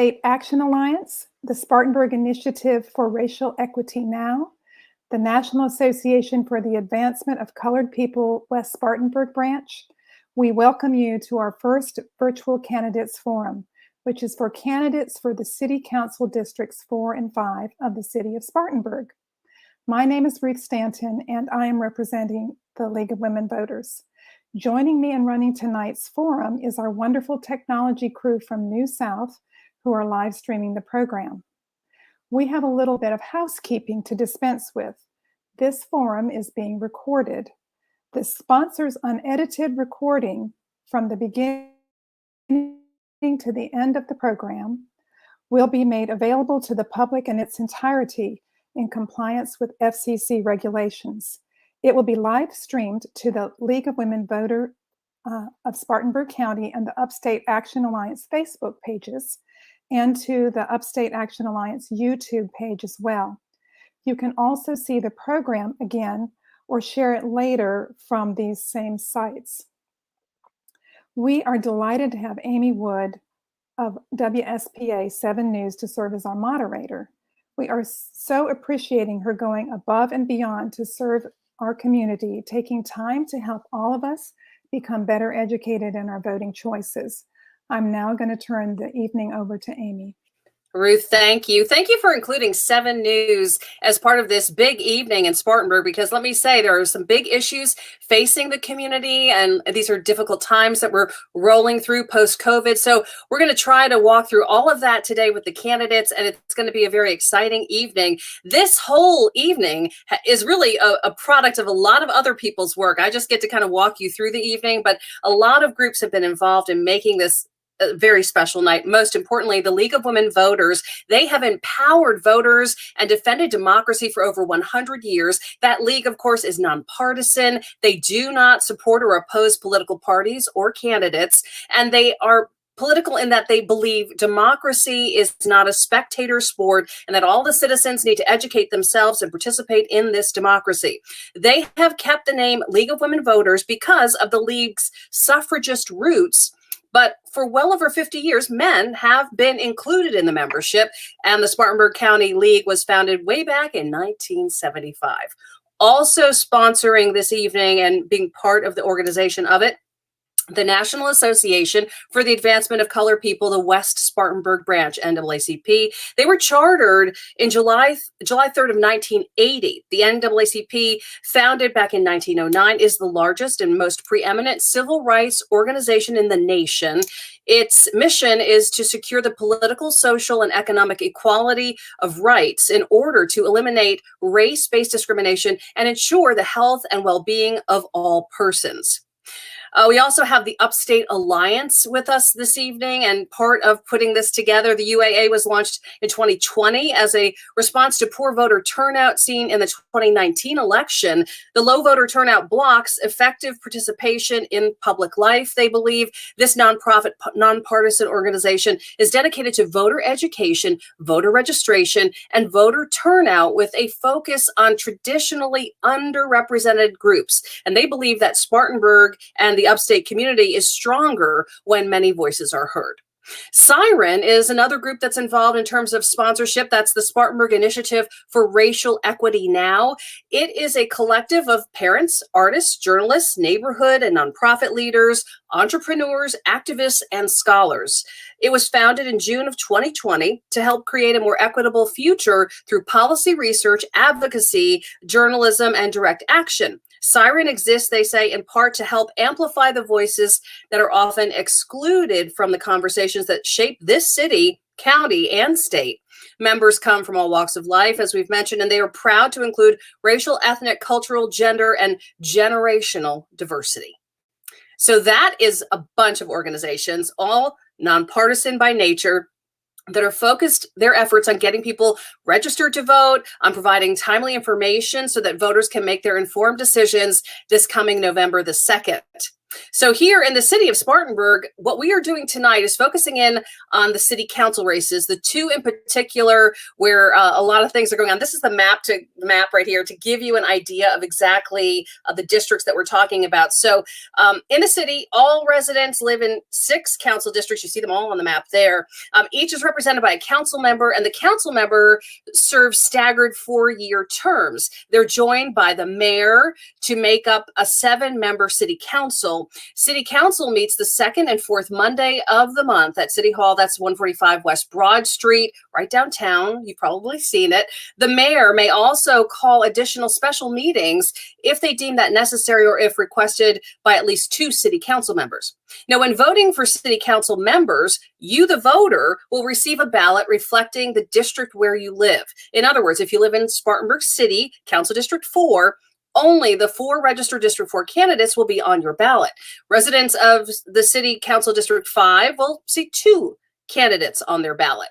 Upstate Action Alliance, the Spartanburg Initiative for Racial Equity Now, the National Association for the Advancement of Colored People West Spartanburg branch, we welcome you to our first virtual candidates forum, which is for candidates for the City Council Districts 4 and 5 of the City of Spartanburg. My name is Ruth Stanton, and I am representing the League of Women Voters. Joining me in running tonight's forum is our wonderful technology crew from New South who are live streaming the program. We have a little bit of housekeeping to dispense with. This forum is being recorded. The sponsor's unedited recording from the beginning to the end of the program will be made available to the public in its entirety in compliance with FCC regulations. It will be live streamed to the League of Women Voters of Spartanburg County and the Upstate Action Alliance Facebook pages, and to the Upstate Action Alliance YouTube page as well. You can also see the program again or share it later from these same sites. We are delighted to have Amy Wood of WSPA 7 News to serve as our moderator. We are so appreciating her going above and beyond to serve our community, taking time to help all of us become better educated in our voting choices. I'm now going to turn the evening over to Amy. Ruth, thank you. Thank you for including 7 News as part of this big evening in Spartanburg, because let me say there are some big issues facing the community, and these are difficult times that we're rolling through post-COVID. So we're going to try to walk through all of that today with the candidates, and it's going to be a very exciting evening. This whole evening is really a product of a lot of other people's work. I just get to kind of walk you through the evening, but a lot of groups have been involved in making this a very special night. Most importantly, the League of Women Voters, they have empowered voters and defended democracy for over 100 years. That league, of course, is nonpartisan. They do not support or oppose political parties or candidates, and they are political in that they believe democracy is not a spectator sport and that all the citizens need to educate themselves and participate in this democracy. They have kept the name League of Women Voters because of the league's suffragist roots. But for well over 50 years, men have been included in the membership, and the Spartanburg County League was founded way back in 1975. Also sponsoring this evening and being part of the organization of it, the National Association for the Advancement of Colored People, the West Spartanburg branch, NAACP. They were chartered in July 3rd of 1980. The NAACP, founded back in 1909, is the largest and most preeminent civil rights organization in the nation. Its mission is to secure the political, social, and economic equality of rights in order to eliminate race-based discrimination and ensure the health and well-being of all persons. We also have the Upstate Alliance with us this evening, and part of putting this together, the UAA was launched in 2020 as a response to poor voter turnout seen in the 2019 election. The low voter turnout blocks effective participation in public life. They believe this nonprofit, nonpartisan organization is dedicated to voter education, voter registration, and voter turnout with a focus on traditionally underrepresented groups. And they believe that Spartanburg and the upstate community is stronger when many voices are heard. Siren is another group that's involved in terms of sponsorship. That's the Spartanburg Initiative for Racial Equity Now. It is a collective of parents, artists, journalists, neighborhood and nonprofit leaders, entrepreneurs, activists, and scholars. It was founded in June of 2020 to help create a more equitable future through policy research, advocacy, journalism, and direct action. Siren exists, they say, in part to help amplify the voices that are often excluded from the conversations that shape this city, county, and state. Members come from all walks of life, as we've mentioned, and they are proud to include racial, ethnic, cultural, gender, and generational diversity. So that is a bunch of organizations, all nonpartisan by nature, that are focused their efforts on getting people registered to vote, on providing timely information so that voters can make their informed decisions this coming November the 2nd. So here in the city of Spartanburg, what we are doing tonight is focusing in on the city council races, the two in particular where a lot of things are going on. This is the map right here to give you an idea of exactly the districts that we're talking about. So in the city, all residents live in 6 council districts. You see them all on the map there. Each is represented by a council member, and the council member serves staggered 4-year terms. They're joined by the mayor to make up a 7-member city council. City Council meets the 2nd and 4th Monday of the month at City Hall. That's 145 West Broad Street, right downtown. You've probably seen it. The mayor may also call additional special meetings if they deem that necessary or if requested by at least 2 city council members. Now, when voting for city council members, you, the voter, will receive a ballot reflecting the district where you live. In other words, if you live in Spartanburg City, Council District 4, only the 4 registered District 4 candidates will be on your ballot. Residents of the City Council District 5 will see 2 candidates on their ballot.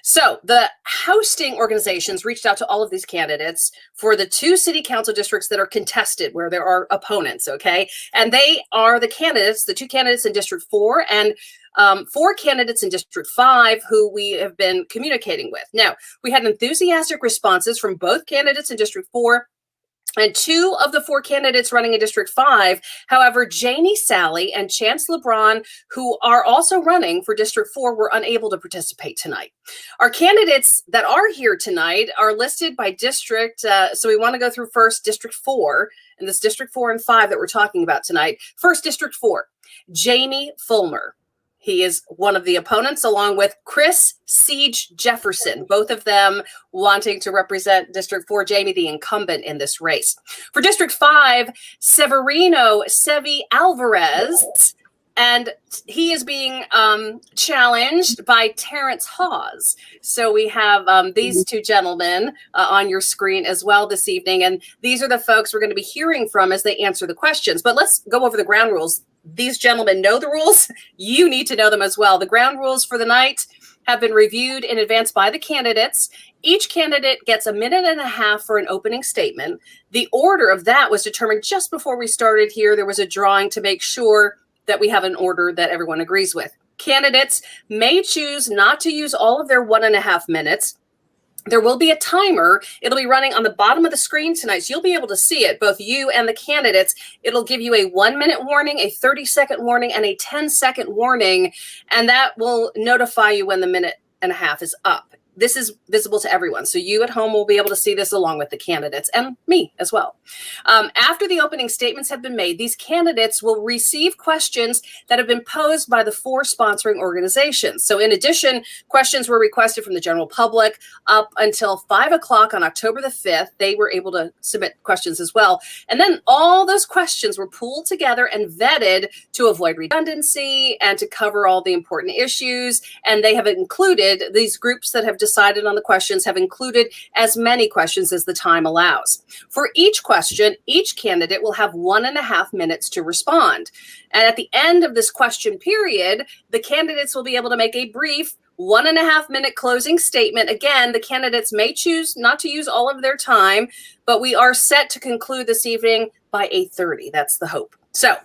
So the hosting organizations reached out to all of these candidates for the 2 city council districts that are contested, where there are opponents, okay? And they are the candidates, the 2 candidates in District 4 and 4 candidates in District 5 who we have been communicating with. Now, we had enthusiastic responses from both candidates in District 4 and 2 of the 4 candidates running in District 5. However, Janie, Salley, and Chance Lebron, who are also running for District 4, were unable to participate tonight. Our candidates that are here tonight are listed by district. So we want to go through first District 4, and this District 4 and 5 that we're talking about tonight. First, District 4, Jaime Fulmer. He is one of the opponents, along with CeeJ Jefferson, both of them wanting to represent District 4, Jaime, the incumbent in this race. For District 5, Severino Alvarez, and he is being challenged by Terrance Hawes. So we have these 2 gentlemen on your screen as well this evening, and these are the folks we're going to be hearing from as they answer the questions. But let's go over the ground rules. These gentlemen know the rules. You need to know them as well. The ground rules for the night have been reviewed in advance by the candidates. Each candidate gets a minute and a half for an opening statement. The order of that was determined just before we started here. There was a drawing to make sure that we have an order that everyone agrees with. Candidates may choose not to use all of their 1.5 minutes. There will be a timer. It'll be running on the bottom of the screen tonight, so you'll be able to see it, both you and the candidates. It'll give you a 1-minute warning, a 30-second warning, and a 10-second warning, and that will notify you when the minute and a half is up. This is visible to everyone, so you at home will be able to see this along with the candidates and me as well. After the opening statements have been made, these candidates will receive questions that have been posed by the 4 sponsoring organizations. So in addition, questions were requested from the general public up until 5 o'clock on October the 5th. They were able to submit questions as well. And then all those questions were pooled together and vetted to avoid redundancy and to cover all the important issues. And they have included, these groups that have decided on the questions have included as many questions as the time allows. For each question, each candidate will have 1.5 minutes to respond. And at the end of this question period, the candidates will be able to make a brief 1.5 minute closing statement. Again, the candidates may choose not to use all of their time, but we are set to conclude this evening by 8:30. That's the hope. So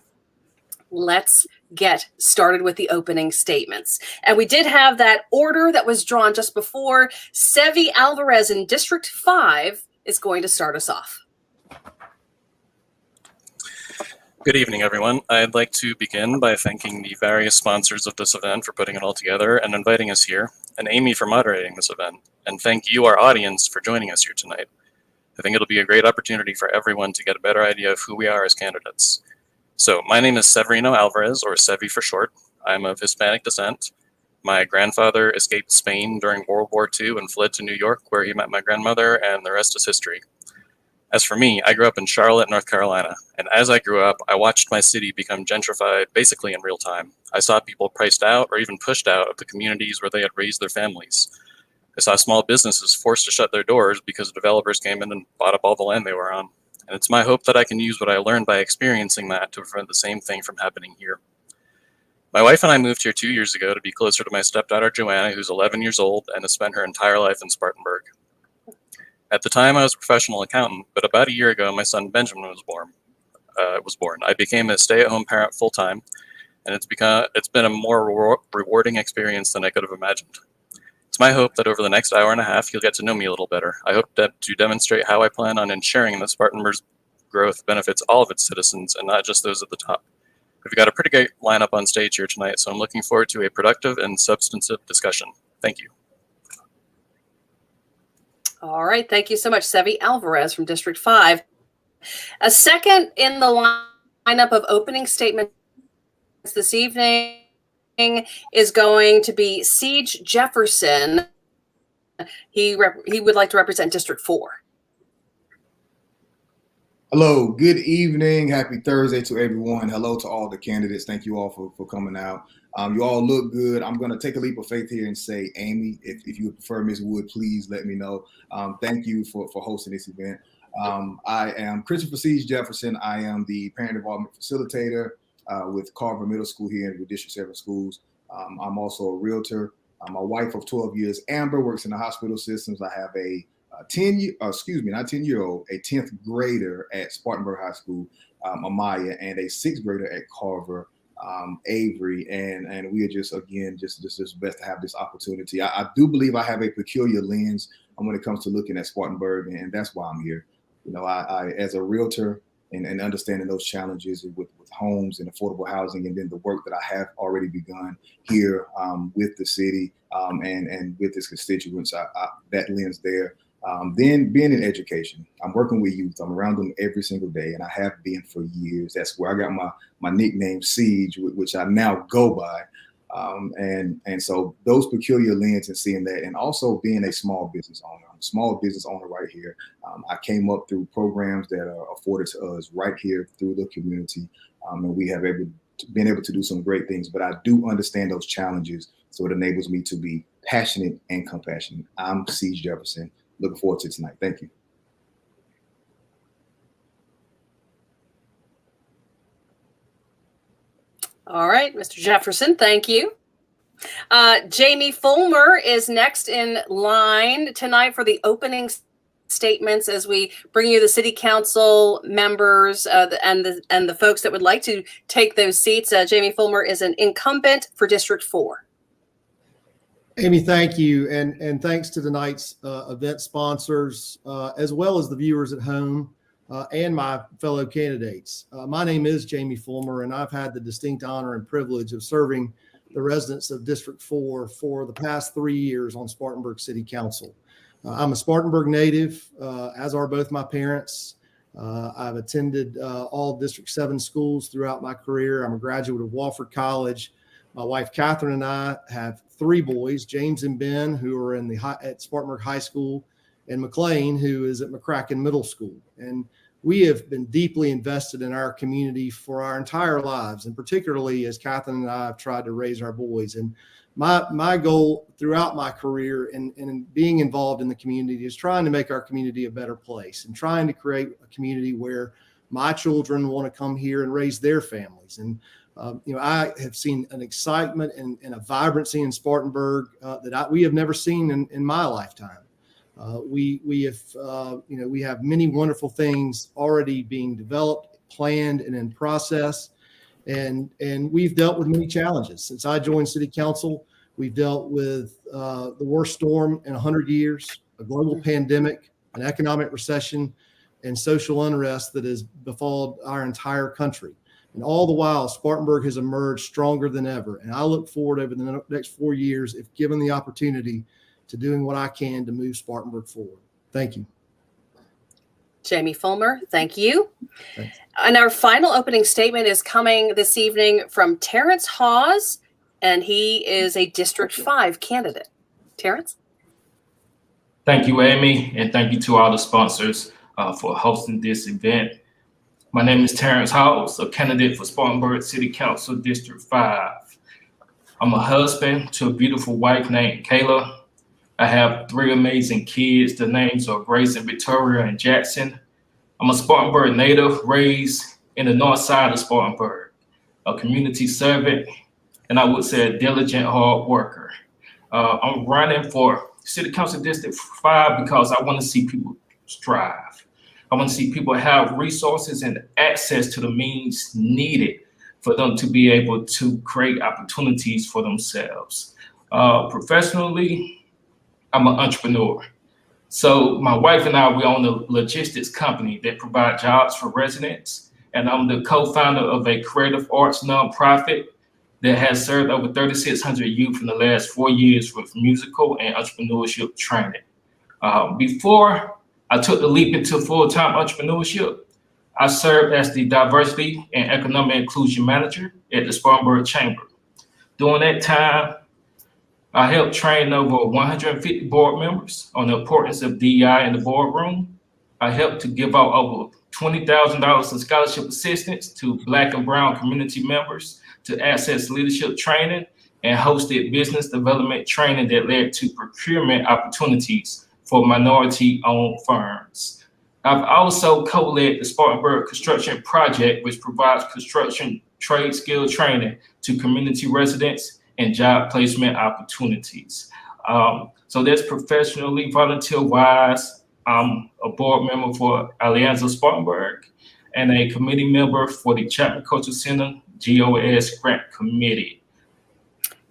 let's get started with the opening statements. And we did have that order that was drawn just before. Sevi Alvarez in District 5 is going to start us off. Good evening, everyone. I'd like to begin by thanking the various sponsors of this event for putting it all together and inviting us here, and Amy for moderating this event. And thank you, our audience, for joining us here tonight. I think it'll be a great opportunity for everyone to get a better idea of who we are as candidates. So my name is Severino Alvarez, or Sevi for short. I'm of Hispanic descent. My grandfather escaped Spain during World War II and fled to New York, where he met my grandmother, and the rest is history. As for me, I grew up in Charlotte, North Carolina, and as I grew up, I watched my city become gentrified basically in real time. I saw people priced out or even pushed out of the communities where they had raised their families. I saw small businesses forced to shut their doors because developers came in and bought up all the land they were on. And it's my hope that I can use what I learned by experiencing that to prevent the same thing from happening here. My wife and I moved here 2 years ago to be closer to my stepdaughter, Joanna, who's 11 years old and has spent her entire life in Spartanburg. At the time, I was a professional accountant, but about a year ago, my son Benjamin was born. was born. I became a stay-at-home parent full-time, and it's been a more rewarding experience than I could have imagined. It's my hope that over the next hour and a half, you'll get to know me a little better. I hope to demonstrate how I plan on ensuring that Spartanburg's growth benefits all of its citizens and not just those at the top. We've got a pretty great lineup on stage here tonight, so I'm looking forward to a productive and substantive discussion. Thank you. All right, thank you so much, Sevy Alvarez from District 5. A second in the lineup of opening statements this evening is going to be CeeJ Jefferson. He would like to represent District 4. Hello, good evening. Happy Thursday to everyone. Hello to all the candidates. Thank you all for coming out. You all look good. I'm going to take a leap of faith here and say, Amy, if you would prefer Ms. Wood, please let me know. Thank you for hosting this event. I am Christopher CeeJ Jefferson. I am the parent involvement facilitator with Carver Middle School here in the District 7 schools. I'm also a realtor. My wife of 12 years, Amber, works in the hospital systems. I have a 10th grader at Spartanburg High School, Amaya, and a 6th grader at Carver, Avery, and we are just best to have this opportunity. I do believe I have a peculiar lens when it comes to looking at Spartanburg, and that's why I'm here. You know, I as a realtor and understanding those challenges with homes and affordable housing, and then the work that I have already begun here with the city and with its constituents, that lens there. Then being in education, I'm working with youth. I'm around them every single day, and I have been for years. That's where I got my nickname CeeJ, which I now go by. And so those peculiar lens and seeing that, and also being a small business owner. I'm a small business owner right here. I came up through programs that are afforded to us right here through the community, and we have been able to do some great things. But I do understand those challenges, so it enables me to be passionate and compassionate. I'm CeeJ Jefferson. Looking forward to tonight. Thank you. All right, Mr. Jefferson, thank you. Jamie Fulmer is next in line tonight for the opening statements as we bring you the city council members and the folks that would like to take those seats. Jamie Fulmer is an incumbent for District 4. Amy, thank you. And thanks to tonight's event sponsors, as well as the viewers at home and my fellow candidates. My name is Jamie Fulmer, and I've had the distinct honor and privilege of serving the residents of District 4 for the past 3 years on Spartanburg City Council. I'm a Spartanburg native, as are both my parents. I've attended all District 7 schools throughout my career. I'm a graduate of Wofford College. My wife, Catherine, and I have 3 boys, James and Ben, who are at Spartanburg High School, and McLean, who is at McCracken Middle School. And we have been deeply invested in our community for our entire lives, and particularly as Catherine and I have tried to raise our boys. And my goal throughout my career and being involved in the community is trying to make our community a better place and trying to create a community where my children want to come here and raise their families. And I have seen an excitement and a vibrancy in Spartanburg that we have never seen in my lifetime. We have many wonderful things already being developed, planned, and in process. And we've dealt with many challenges. Since I joined City Council, we've dealt with the worst storm in 100 years, a global pandemic, an economic recession, and social unrest that has befallen our entire country. And all the while, Spartanburg has emerged stronger than ever. And I look forward over the next 4 years, if given the opportunity, to doing what I can to move Spartanburg forward. Thank you. Jamie Fulmer, thank you. Thanks. And our final opening statement is coming this evening from Terrance Hawes, and he is a District 5 candidate. Terrance? Thank you, Amy, and thank you to all the sponsors for hosting this event. My name is Terrance Hawes, a candidate for Spartanburg City Council District 5. I'm a husband to a beautiful wife named Kayla. I have 3 amazing kids. The names are Grace and Victoria and Jackson. I'm a Spartanburg native, raised in the north side of Spartanburg, a community servant, and I would say a diligent hard worker. I'm running for City Council District 5 because I want to see people strive. I want to see people have resources and access to the means needed for them to be able to create opportunities for themselves. Professionally, I'm an entrepreneur. So my wife and I, we own a logistics company that provides jobs for residents. And I'm the co-founder of a creative arts nonprofit that has served over 3,600 youth in the last 4 years with musical and entrepreneurship training. Before I took the leap into full-time entrepreneurship, I served as the Diversity and Economic Inclusion Manager at the Spartanburg Chamber. During that time, I helped train over 150 board members on the importance of DEI in the boardroom. I helped to give out over $20,000 in scholarship assistance to Black and Brown community members to access leadership training, and hosted business development training that led to procurement opportunities for minority-owned firms. I've also co-led the Spartanburg Construction Project, which provides construction trade skill training to community residents and job placement opportunities. So that's professionally, volunteer-wise. I'm a board member for Alianza Spartanburg and a committee member for the Chapman Cultural Center GOS Grant Committee.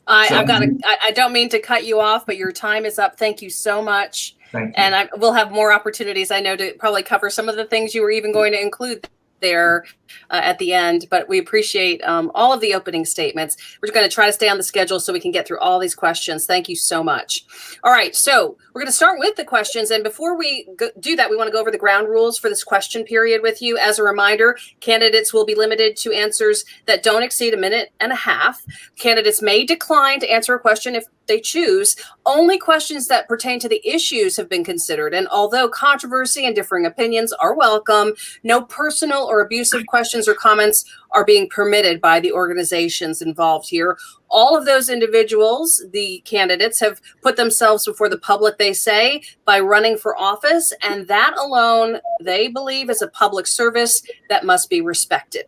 I don't mean to cut you off, but your time is up. Thank you so much. Thank you. And we'll have more opportunities, I know, to probably cover some of the things you were even going to include there at the end, but we appreciate all of the opening statements. We're going to try to stay on the schedule so we can get through all these questions. Thank you so much. All right, so we're going to start with the questions. And before we do that, we want to go over the ground rules for this question period with you. As a reminder, candidates will be limited to answers that don't exceed 1.5 minutes. Candidates may decline to answer a question if they choose. Only questions that pertain to the issues have been considered. And although controversy and differing opinions are welcome, no personal or abusive questions or comments are being permitted by the organizations involved here. All of those individuals, the candidates, have put themselves before the public, they say, by running for office, and that alone, they believe, is a public service that must be respected.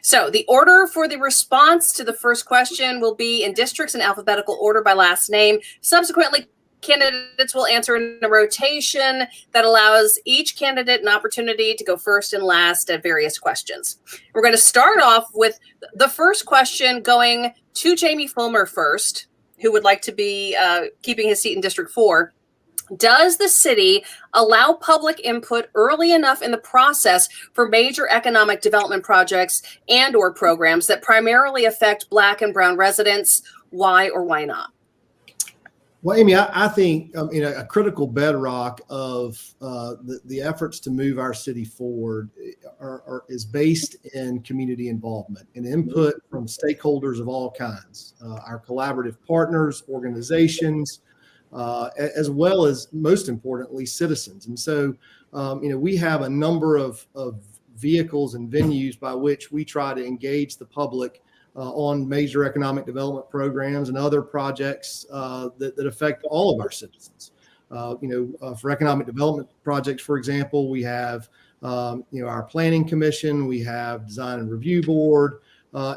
So the order for the response to the first question will be in districts in alphabetical order by last name. Subsequently, candidates will answer in a rotation that allows each candidate an opportunity to go first and last at various questions. We're going to start off with the first question going to Jaime Fulmer first, who would like to be keeping his seat in District 4. Does the city allow public input early enough in the process for major economic development projects and or programs that primarily affect Black and Brown residents? Why or why not? Well, Amy, I think a critical bedrock of the efforts to move our city forward is based in community involvement and input from stakeholders of all kinds, our collaborative partners, organizations, as well as, most importantly, citizens. And so, we have a number of vehicles and venues by which we try to engage the public on major economic development programs and other projects that affect all of our citizens. For economic development projects, for example, we have our planning commission, we have design and review board,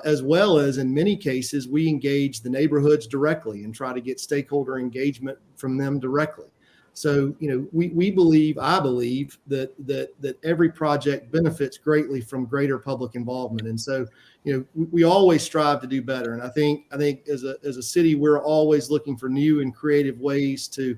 as well as in many cases, we engage the neighborhoods directly and try to get stakeholder engagement from them directly. So, I believe that every project benefits greatly from greater public involvement. And so, we always strive to do better. And I think as a city, we're always looking for new and creative ways to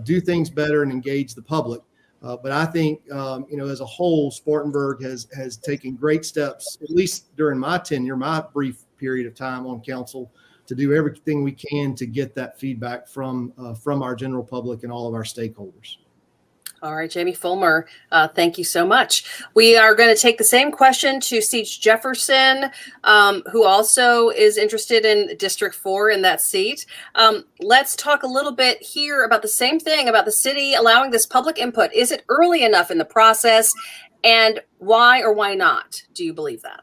do things better and engage the public. But I think, as a whole, Spartanburg has taken great steps, at least during my tenure, my brief period of time on council, to do everything we can to get that feedback from our general public and all of our stakeholders. All right, Jaime Fulmer, thank you so much. We are going to take the same question to CeeJ Jefferson, who also is interested in District 4 in that seat. Let's talk a little bit here about the same thing, about the city allowing this public input. Is it early enough in the process, and why or why not do you believe that?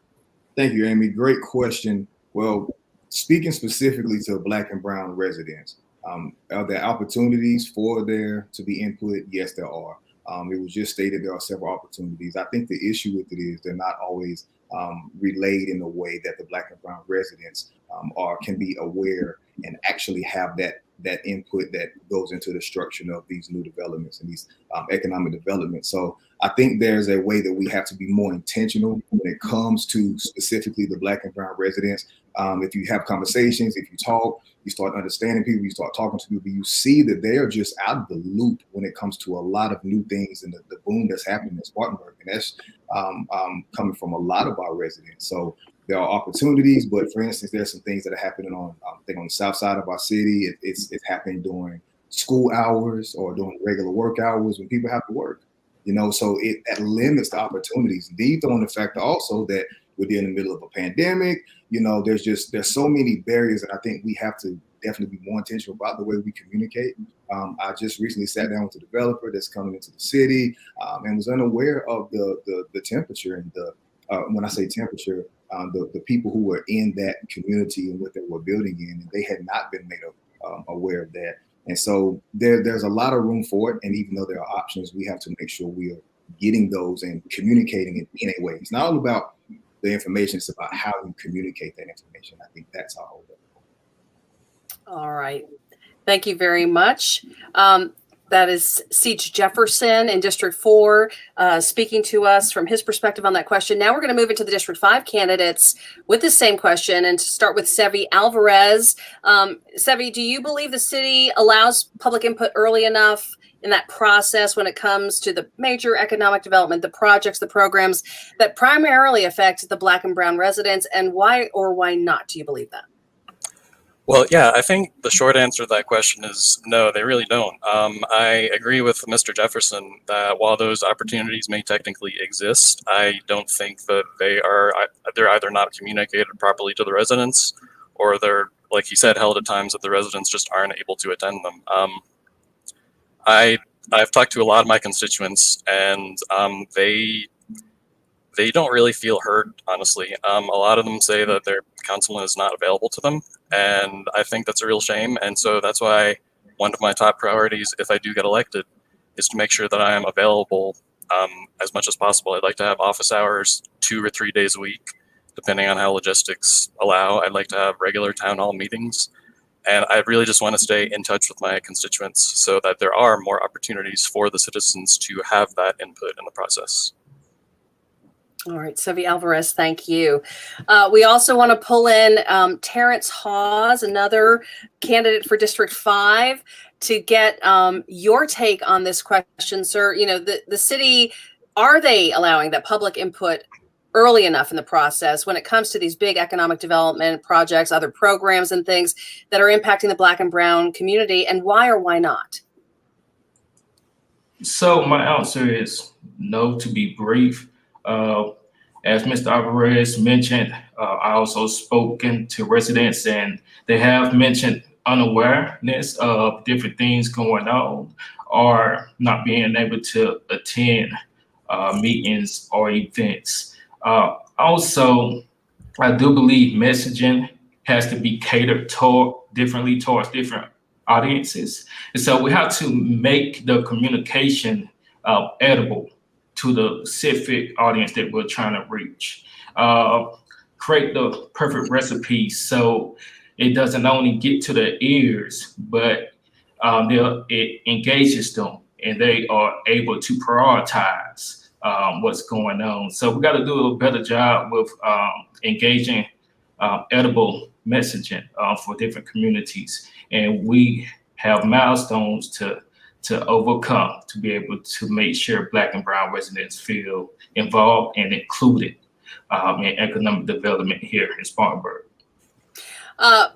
Thank you, Amy. Great question. Well, speaking specifically to Black and Brown residents, are there opportunities for there to be input? Yes, there are. It was just stated there are several opportunities. I think the issue with it is they're not always relayed in a way that the Black and Brown residents can be aware and actually have that that input that goes into the structure of these new developments and these economic developments. So I think there's a way that we have to be more intentional when it comes to specifically the Black and brown residents. If you have conversations, if you talk, you start understanding people, you start talking to people, you see that they are just out of the loop when it comes to a lot of new things and the boom that's happening in Spartanburg. And that's coming from a lot of our residents. So there are opportunities, but for instance, there's some things that are happening on, I think on the south side of our city. It's happening during school hours or during regular work hours when people have to work. So it limits the opportunities. Indeed, throwing the factor also that we're in the middle of a pandemic. There's so many barriers that I think we have to definitely be more intentional about the way we communicate. I just recently sat down with a developer that's coming into the city and was unaware of the temperature and when I say temperature, the people who were in that community and what they were building in, and they had not been made aware of that. And so there's a lot of room for it. And even though there are options, we have to make sure we are getting those and communicating it in a way. It's not all about the information, it's about how we communicate that information. I think that's our whole. All right. Thank you very much. That is CeeJ Jefferson in District 4 speaking to us from his perspective on that question. Now we're going to move into the District 5 candidates with the same question, and to start with Sevy Alvarez. Sevy, do you believe the city allows public input early enough in that process when it comes to the major economic development, the projects, the programs that primarily affect the Black and brown residents, and why or why not do you believe that? Well, yeah, I think the short answer to that question is no, they really don't. I agree with Mr. Jefferson that while those opportunities may technically exist, I don't think that they're either not communicated properly to the residents, or they're, like he said, held at times that the residents just aren't able to attend them. I've talked to a lot of my constituents, and they don't really feel heard, honestly. A lot of them say that their councilman is not available to them, and I think that's a real shame. And so that's why one of my top priorities, if I do get elected, is to make sure that I am available as much as possible. I'd like to have office hours 2 or 3 days a week, depending on how logistics allow. I'd like to have regular town hall meetings, and I really just want to stay in touch with my constituents so that there are more opportunities for the citizens to have that input in the process. All right, Sevy Alvarez, thank you. We also want to pull in Terrance Hawes, another candidate for District 5, to get your take on this question, sir. The city, are they allowing that public input early enough in the process when it comes to these big economic development projects, other programs and things that are impacting the Black and brown community, and why or why not? So my answer is no, to be brief. As Mr. Alvarez mentioned, I also spoken to residents, and they have mentioned unawareness of different things going on, or not being able to attend meetings or events. Also, I do believe messaging has to be catered differently towards different audiences. And so we have to make the communication edible to the specific audience that we're trying to reach. Create the perfect recipe so it doesn't only get to the ears, but it engages them and they are able to prioritize what's going on. So we got to do a better job with engaging edible messaging for different communities. And we have milestones to overcome to be able to make sure Black and brown residents feel involved and included in economic development here in Spartanburg.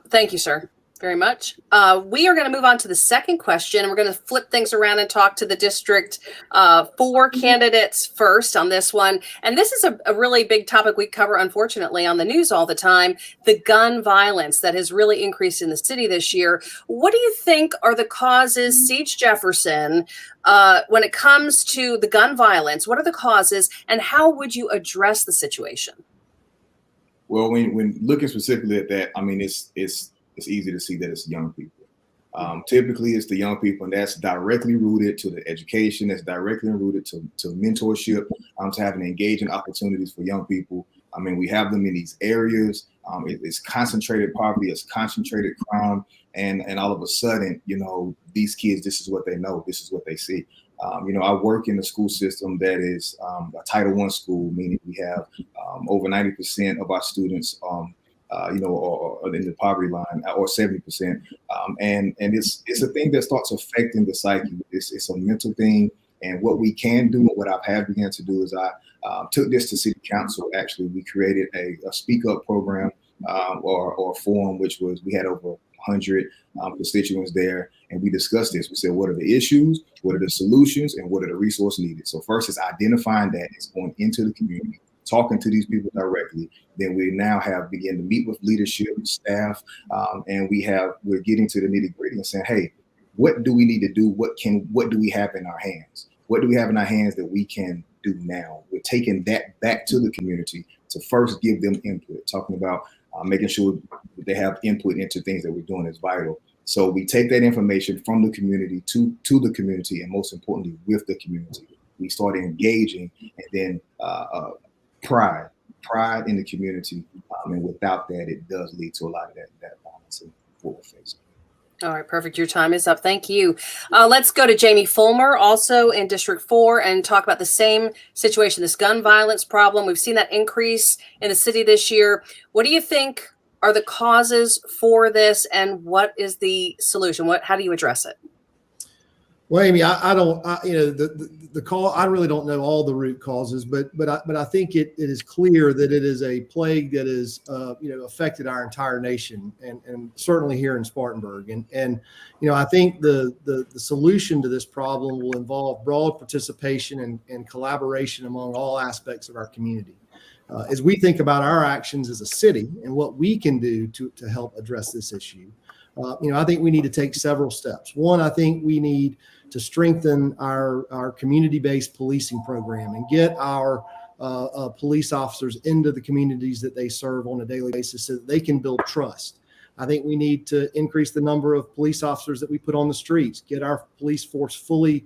Thank you, sir, very much. We are going to move on to the second question. We're going to flip things around and talk to the District 4 candidates first on this one. And this is a really big topic we cover, unfortunately, on the news all the time, the gun violence that has really increased in the city this year. What do you think are the causes, CeeJ Jefferson, when it comes to the gun violence? What are the causes, and how would you address the situation? Well, when looking specifically at that, I mean, it's easy to see that it's young people. Typically, it's the young people, and that's directly rooted to the education, that's directly rooted to mentorship, to having engaging opportunities for young people. I mean, we have them in these areas. It's concentrated poverty, it's concentrated crime, and all of a sudden, these kids, this is what they know, this is what they see. I work in a school system that is a Title I school, meaning we have over 90% of our students, are in the poverty line, or 70%. And it's a thing that starts affecting the psyche. It's a mental thing. And what we can do, and what I've had began to do, is I took this to City Council. Actually, we created a Speak Up program or a forum, we had over 100 constituents there, and we discussed this. We said, what are the issues, what are the solutions, and what are the resources needed? So first is identifying that, it's going into the community, talking to these people directly. Then we now have begun to meet with leadership, staff, and we're getting to the nitty gritty and saying, hey, what do we need to do? What do we have in our hands? What do we have in our hands that we can do now? We're taking that back to the community to first give them input, talking about making sure they have input into things that we're doing is vital. So we take that information from the community to the community, and most importantly, with the community. We start engaging, and then pride in the community. And without that, it does lead to a lot of that violence and what we're facing. All right, perfect. Your time is up. Thank you. Let's go to Jamie Fulmer, also in District 4, and talk about the same situation, this gun violence problem. We've seen that increase in the city this year. What do you think are the causes for this, and what is the solution? How do you address it? Well, Amy, I really don't know all the root causes, but I think it is clear that it is a plague that is affected our entire nation, and certainly here in Spartanburg. And I think the solution to this problem will involve broad participation and collaboration among all aspects of our community. As we think about our actions as a city and what we can do to help address this issue, I think we need to take several steps. One, I think we need to strengthen our community-based policing program and get our police officers into the communities that they serve on a daily basis so that they can build trust. I think we need to increase the number of police officers that we put on the streets, get our police force fully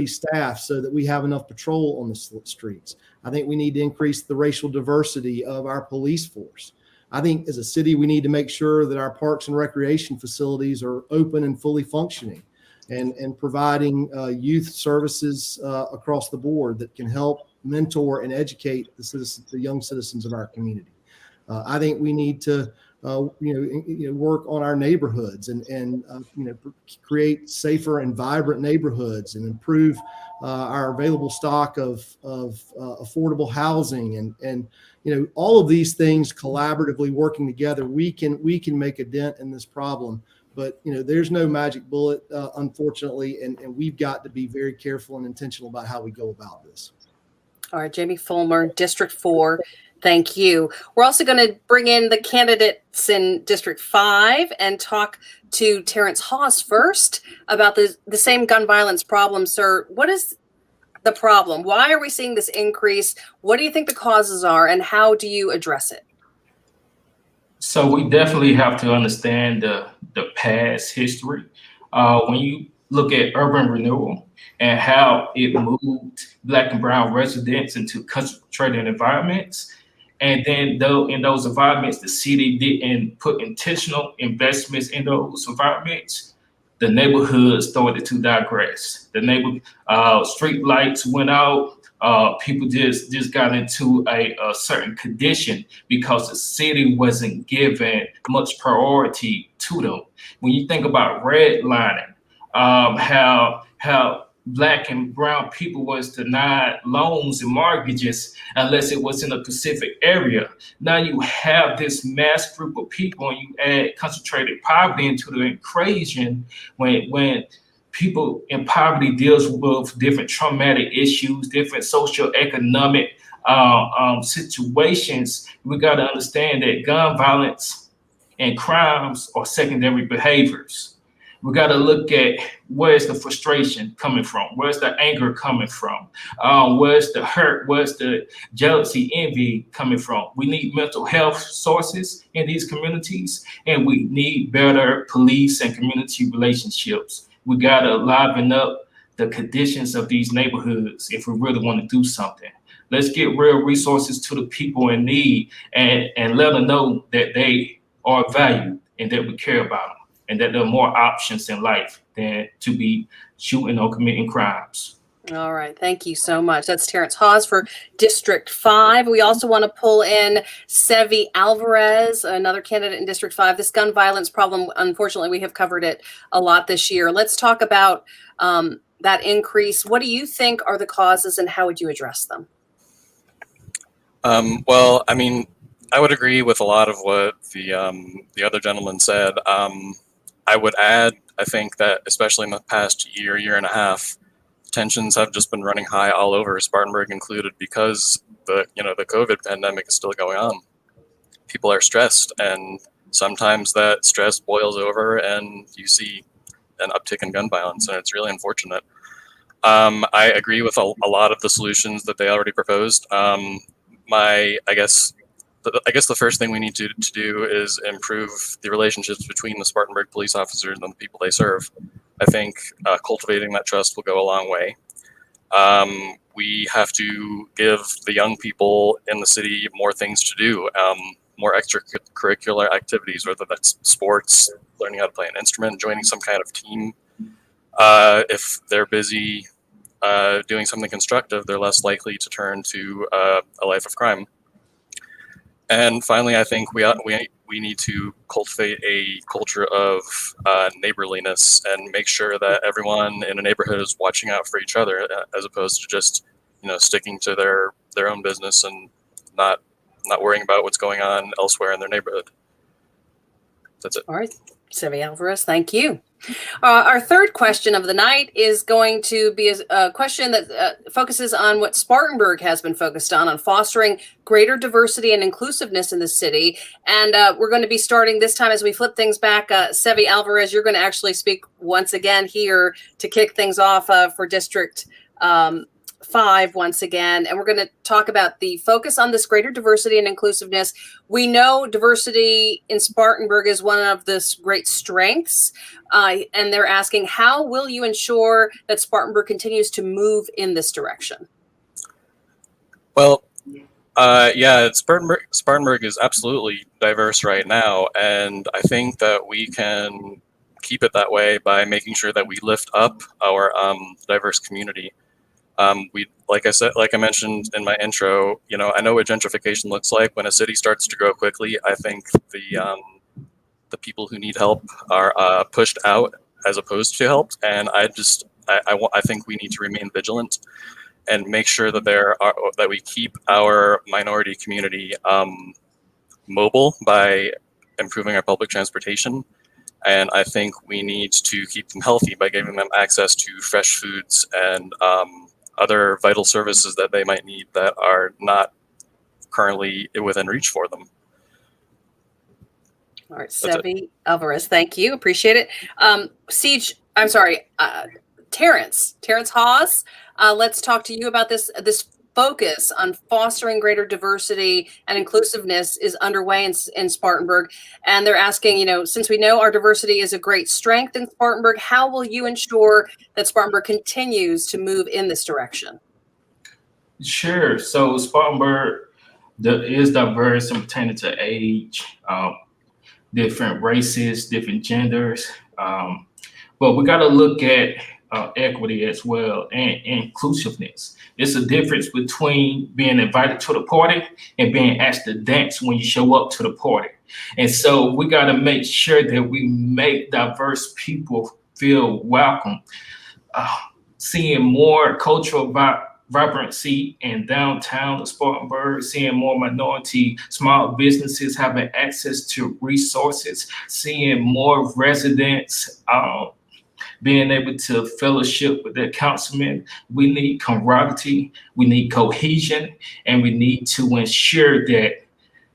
staffed so that we have enough patrol on the streets. I think we need to increase the racial diversity of our police force. I think as a city, we need to make sure that our parks and recreation facilities are open and fully functioning, and providing youth services across the board that can help mentor and educate the young citizens of our community. I think we need to work on our neighborhoods and create safer and vibrant neighborhoods, and improve our available stock of affordable housing, and all of these things collaboratively working together, we can make a dent in this problem. But there's no magic bullet, unfortunately, and we've got to be very careful and intentional about how we go about this. All right, Jamie Fulmer, District 4. Thank you. We're also going to bring in the candidates in District 5 and talk to Terrance Hawes first about the same gun violence problem. Sir, what is the problem? Why are we seeing this increase? What do you think the causes are, and how do you address it? So we definitely have to understand the past history. When you look at urban renewal and how it moved Black and brown residents into concentrated environments, and then though in those environments, the city didn't put intentional investments in those environments, the neighborhood started to digress. The street lights went out. People just got into a certain condition because the city wasn't giving much priority to them. When you think about redlining, how Black and brown people was denied loans and mortgages unless it was in a specific area. Now you have this mass group of people, and you add concentrated poverty into the equation. When people in poverty deals with different traumatic issues, different socioeconomic situations, we got to understand that gun violence and crimes are secondary behaviors. We got to look at where's the frustration coming from, where's the anger coming from, where's the hurt, where's the jealousy, envy coming from. We need mental health sources in these communities, and we need better police and community relationships. We got to liven up the conditions of these neighborhoods if we really want to do something. Let's get real resources to the people in need and let them know that they are valued and that we care about them and that there are more options in life than to be shooting or committing crimes. All right. Thank you so much. That's Terrance Hawes for District 5. We also want to pull in CeeJ Alvarez, another candidate in District 5. This gun violence problem, unfortunately, we have covered it a lot this year. Let's talk about that increase. What do you think are the causes and how would you address them? Well, I mean, I would agree with a lot of what the other gentleman said. I would add, I think that especially in the past year and a half, tensions have just been running high all over, Spartanburg included, because the COVID pandemic is still going on. People are stressed, and sometimes that stress boils over, and you see an uptick in gun violence, and it's really unfortunate. I agree with a lot of the solutions that they already proposed. I guess the first thing we need to do is improve the relationships between the Spartanburg police officers and the people they serve. I think cultivating that trust will go a long way. We have to give the young people in the city more things to do, more extracurricular activities, whether that's sports, learning how to play an instrument, joining some kind of team. If they're busy doing something constructive, they're less likely to turn to a life of crime. And finally, I think we need to cultivate a culture of neighborliness and make sure that everyone in a neighborhood is watching out for each other, as opposed to just sticking to their own business and not worrying about what's going on elsewhere in their neighborhood. That's it. All right, CeeJ Alvarez, thank you. Our third question of the night is going to be a question that focuses on what Spartanburg has been focused on fostering greater diversity and inclusiveness in the city. And we're going to be starting this time as we flip things back. CeeJ Alvarez, you're going to actually speak once again here to kick things off for District 5 once again, and we're going to talk about the focus on this greater diversity and inclusiveness. We know diversity in Spartanburg is one of this great strengths, and they're asking, how will you ensure that Spartanburg continues to move in this direction? Well, yeah, Spartanburg is absolutely diverse right now, and I think that we can keep it that way by making sure that we lift up our diverse community. Like I mentioned in my intro, I know what gentrification looks like. When a city starts to grow quickly, I think the people who need help are pushed out as opposed to helped. And I think we need to remain vigilant and make sure that we keep our minority community mobile by improving our public transportation. And I think we need to keep them healthy by giving them access to fresh foods and other vital services that they might need that are not currently within reach for them. All right, CeeJ Alvarez, thank you. Appreciate it. Terrance Hawes, let's talk to you about this focus on fostering greater diversity and inclusiveness is underway in Spartanburg. And they're asking, since we know our diversity is a great strength in Spartanburg, how will you ensure that Spartanburg continues to move in this direction? Sure. So Spartanburg is diverse and pertaining to age, different races, different genders. But we got to look at equity as well and inclusiveness. It's a difference between being invited to the party and being asked to dance when you show up to the party. And so we got to make sure that we make diverse people feel welcome. Seeing more cultural vibrancy in downtown Spartanburg, seeing more minority small businesses having access to resources, seeing more residents being able to fellowship with their councilmen. We need camaraderie, we need cohesion, and we need to ensure that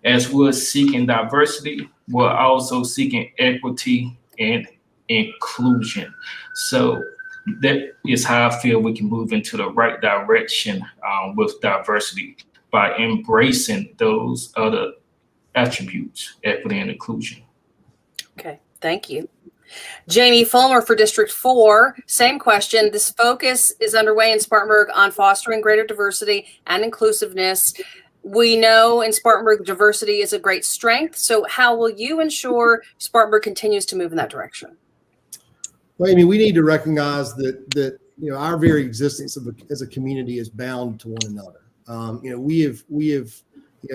as we're seeking diversity, we're also seeking equity and inclusion. So that is how I feel we can move into the right direction with diversity by embracing those other attributes, equity and inclusion. Okay, thank you. Jamie Fulmer for District 4, same question. This focus is underway in Spartanburg on fostering greater diversity and inclusiveness. We know in Spartanburg, diversity is a great strength. So how will you ensure Spartanburg continues to move in that direction? Well, I mean, we need to recognize that our very existence as a community is bound to one another. We have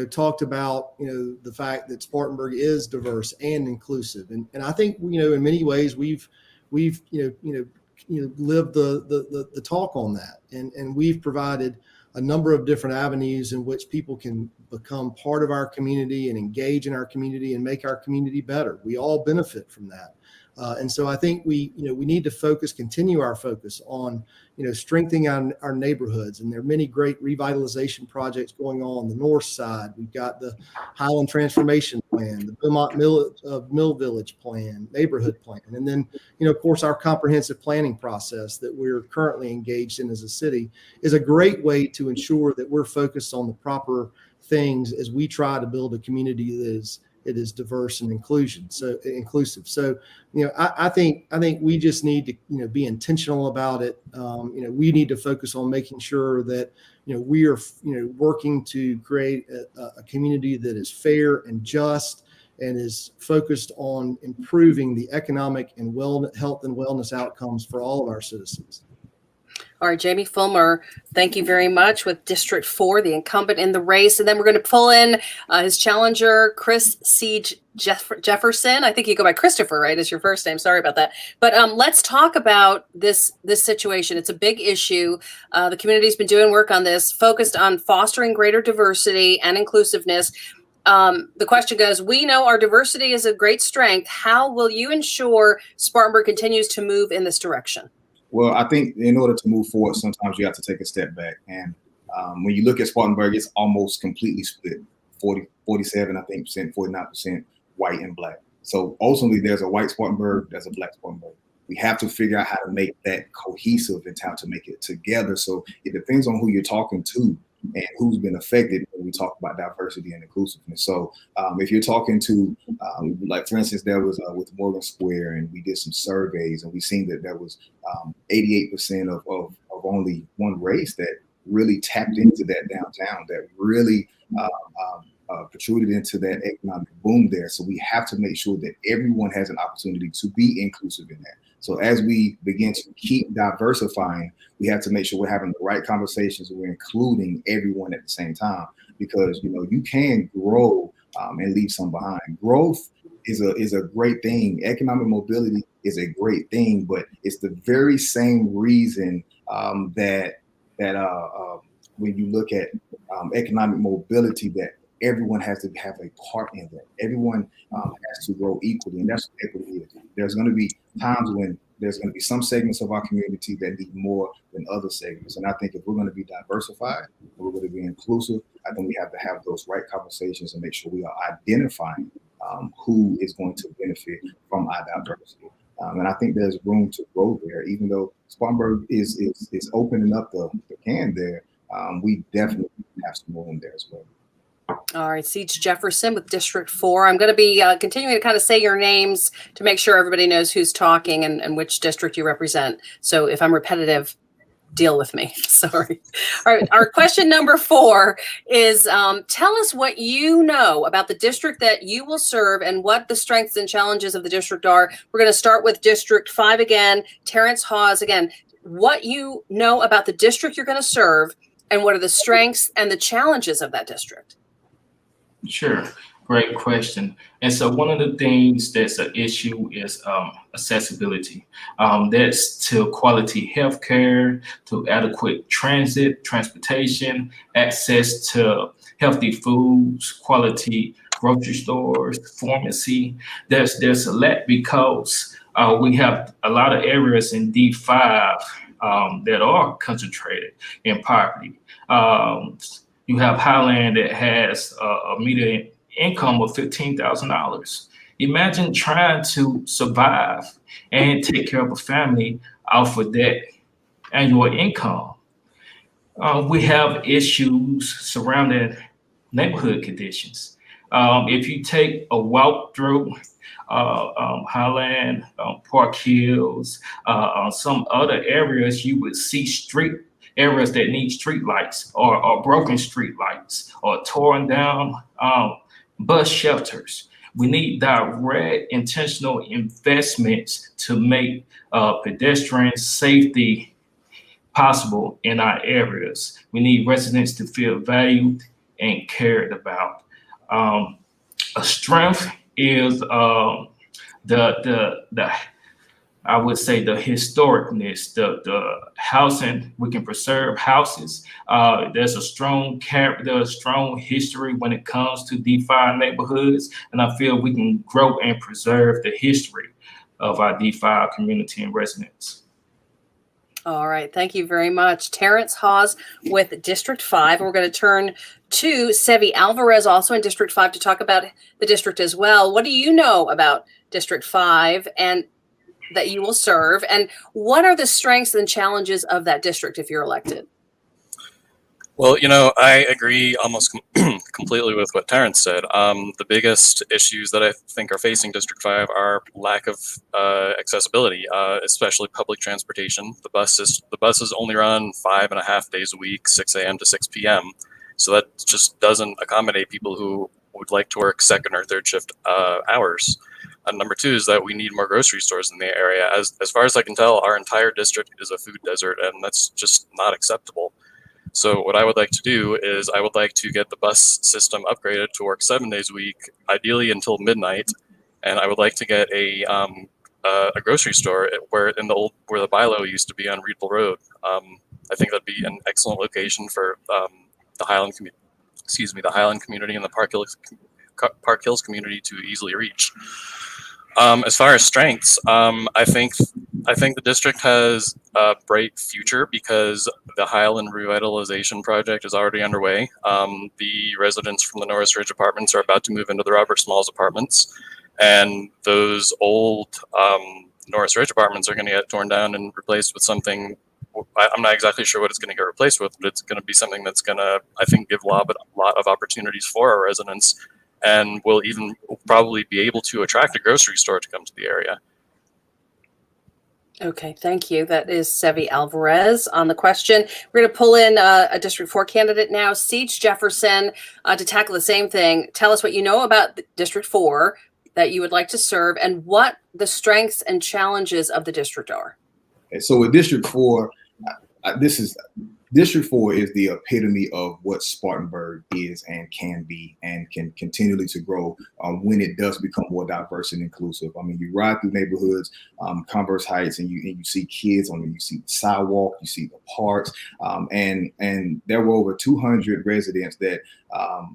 talked about the fact that Spartanburg is diverse and inclusive, and I think in many ways we've lived the talk on that, and we've provided a number of different avenues in which people can become part of our community and engage in our community and make our community better. We all benefit from that. And so I think we need to continue our focus on, strengthening our neighborhoods. And there are many great revitalization projects going on the north side. We've got the Highland Transformation Plan, the Beaumont Mill Village Plan, neighborhood plan. And then, of course, our comprehensive planning process that we're currently engaged in as a city is a great way to ensure that we're focused on the proper things as we try to build a community that is diverse and inclusive. So, I think we just need to, be intentional about it. We need to focus on making sure that, we are, working to create a community that is fair and just and is focused on improving the economic and health and wellness outcomes for all of our citizens. All right, Jamie Fulmer, thank you very much with District 4, the incumbent in the race. And then we're going to pull in his challenger, CeeJ Jefferson. I think you go by Christopher, right, as your first name. Sorry about that. But let's talk about this situation. It's a big issue. The community's been doing work on this, focused on fostering greater diversity and inclusiveness. The question goes, we know our diversity is a great strength. How will you ensure Spartanburg continues to move in this direction? Well, I think in order to move forward, sometimes you have to take a step back. And when you look at Spartanburg, it's almost completely split, 47, I think, 49% white and black. So ultimately, there's a white Spartanburg, there's a black Spartanburg. We have to figure out how to make that cohesive and how to make it together. So it depends on who you're talking to and who's been affected when we talk about diversity and inclusiveness. So if you're talking to, like, for instance, there was with Morgan Square, and we did some surveys, and we seen that there was 88% of only one race that really tapped into that downtown, that really protruded into that economic boom there. So we have to make sure that everyone has an opportunity to be inclusive in that. So as we begin to keep diversifying, we have to make sure we're having the right conversations and we're including everyone at the same time, because you can grow and leave some behind. Growth is a great thing. Economic mobility is a great thing, but it's the very same reason that when you look at economic mobility, that everyone has to have a part in that. Everyone has to grow equally, and that's what equity is. There's going to be times when there's going to be some segments of our community that need more than other segments. And I think if we're going to be diversified, we're going to be inclusive, I think we have to have those right conversations and make sure we are identifying who is going to benefit from our diversity. And I think there's room to grow there, even though Spartanburg is opening up the can there. We definitely have some room there as well. All right, CeeJ Jefferson with District 4. I'm going to be continuing to kind of say your names to make sure everybody knows who's talking and which district you represent. So if I'm repetitive, deal with me. Sorry. All right, our question number 4 is tell us what you know about the district that you will serve and what the strengths and challenges of the district are. We're going to start with District 5 again. Terrance, Hawes, again, what you know about the district you're going to serve and what are the strengths and the challenges of that district? Sure. Great question. And so one of the things that's an issue is accessibility. That's to quality healthcare, to adequate transportation, access to healthy foods, quality grocery stores, pharmacy. There's a lack because we have a lot of areas in D5 that are concentrated in poverty. You have Highland that has a median income of $15,000. Imagine trying to survive and take care of a family off of that annual income. We have issues surrounding neighborhood conditions. If you take a walk through Highland, Park Hills, some other areas, you would see street areas that need street lights or broken street lights or torn down bus shelters. We need direct intentional investments to make pedestrian safety possible in our areas. We need residents to feel valued and cared about. A strength is the I would say the historicness, the housing. We can preserve houses. There's a strong character, a strong history when it comes to D5 neighborhoods, and I feel we can grow and preserve the history of our D5 community and residents. All right. Thank you very much. Terrance Hawes with District 5. We're going to turn to Sevi Alvarez, also in District 5, to talk about the district as well. What do you know about District 5 and that you will serve? And what are the strengths and challenges of that district if you're elected? Well, I agree almost completely with what Terrance said. The biggest issues that I think are facing District 5 are lack of accessibility, especially public transportation. The buses only run 5.5 days a week, 6 a.m. to 6 p.m. So that just doesn't accommodate people who would like to work second or third shift hours. And number two is that we need more grocery stores in the area. As far as I can tell, our entire district is a food desert, and that's just not acceptable. So what I would like to do is I would like to get the bus system upgraded to work 7 days a week, ideally until midnight. And I would like to get a grocery store where the Bilo used to be on Reedville Road. I think that'd be an excellent location for the Highland community and the Park Hills community to easily reach. As far as strengths, I think the district has a bright future because the Highland Revitalization Project is already underway. The residents from the Norris Ridge apartments are about to move into the Robert Smalls apartments, and those old Norris Ridge apartments are going to get torn down and replaced with something. I'm not exactly sure what it's going to get replaced with, but it's going to be something that's going to, I think, give a lot of opportunities for our residents, and will even probably be able to attract a grocery store to come to the area. Okay, thank you. That is Sevi Alvarez on the question. We're going to pull in a District 4 candidate now, CeeJ Jefferson, to tackle the same thing. Tell us what you know about District 4 that you would like to serve and what the strengths and challenges of the district are. And so with District 4, District 4 is the epitome of what Spartanburg is and can be and can continually to grow when it does become more diverse and inclusive. I mean, you ride through neighborhoods, Converse Heights, and you see kids on there, you see the sidewalk, you see the parks, and there were over 200 residents that,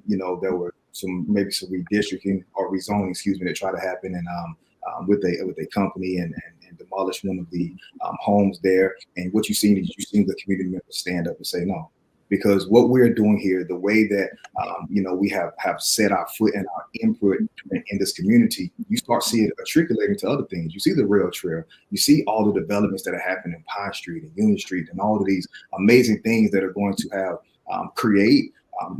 there were some redistricting or rezoning, that tried to happen and with a company and demolish one of the homes there. And what you've seen is the community members stand up and say no, because what we're doing here, the way that we have set our foot and our input in this community, you start seeing it matriculating to other things. You see the rail trail, you see all the developments that are happening in Pine Street and Union Street and all of these amazing things that are going to have create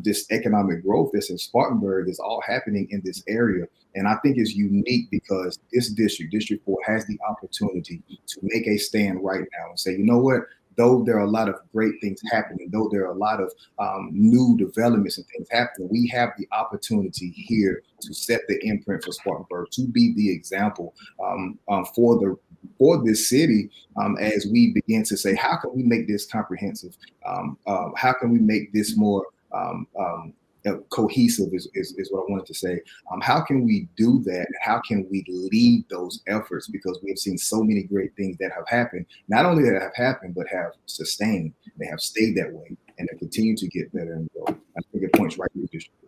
this economic growth that's in Spartanburg is all happening in this area. And I think it's unique because this District 4, has the opportunity to make a stand right now and say, you know what, though there are a lot of great things happening, though there are a lot of new developments and things happening, we have the opportunity here to set the imprint for Spartanburg, to be the example for this city as we begin to say, how can we make this comprehensive? How can we make this more cohesive is what I wanted to say. How can we do that? How can we lead those efforts? Because we have seen so many great things that have happened, not only that have happened, but have sustained. They have stayed that way and they continue to get better and grow. I think it points right to the district.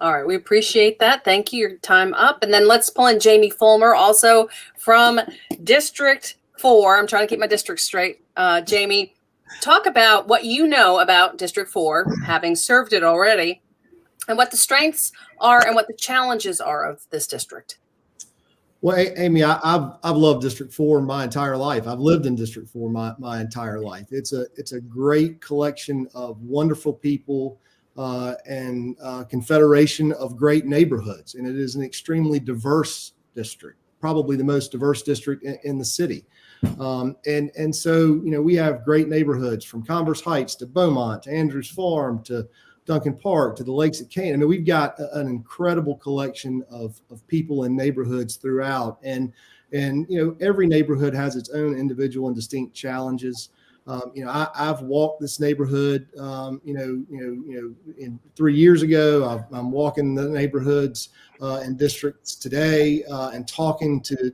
All right, we appreciate that. Thank you. Your time up. And then let's pull in Jaime Fulmer, also from District 4. I'm trying to keep my district straight. Jaime, talk about what you know about District 4, having served it already, and what the strengths are and what the challenges are of this district. Well, Amy, I've loved District 4 my entire life. I've lived in District 4 my entire life. It's a great collection of wonderful people, and Confederation of Great Neighborhoods. And it is an extremely diverse district, probably the most diverse district in the city. And so, we have great neighborhoods from Converse Heights to Beaumont, to Andrews Farm, to Duncan Park, to the lakes at Canaan. I mean, we've got an incredible collection of people and neighborhoods throughout. And every neighborhood has its own individual and distinct challenges. I've walked this neighborhood, in 3 years ago. I'm walking the neighborhoods and districts today and talking to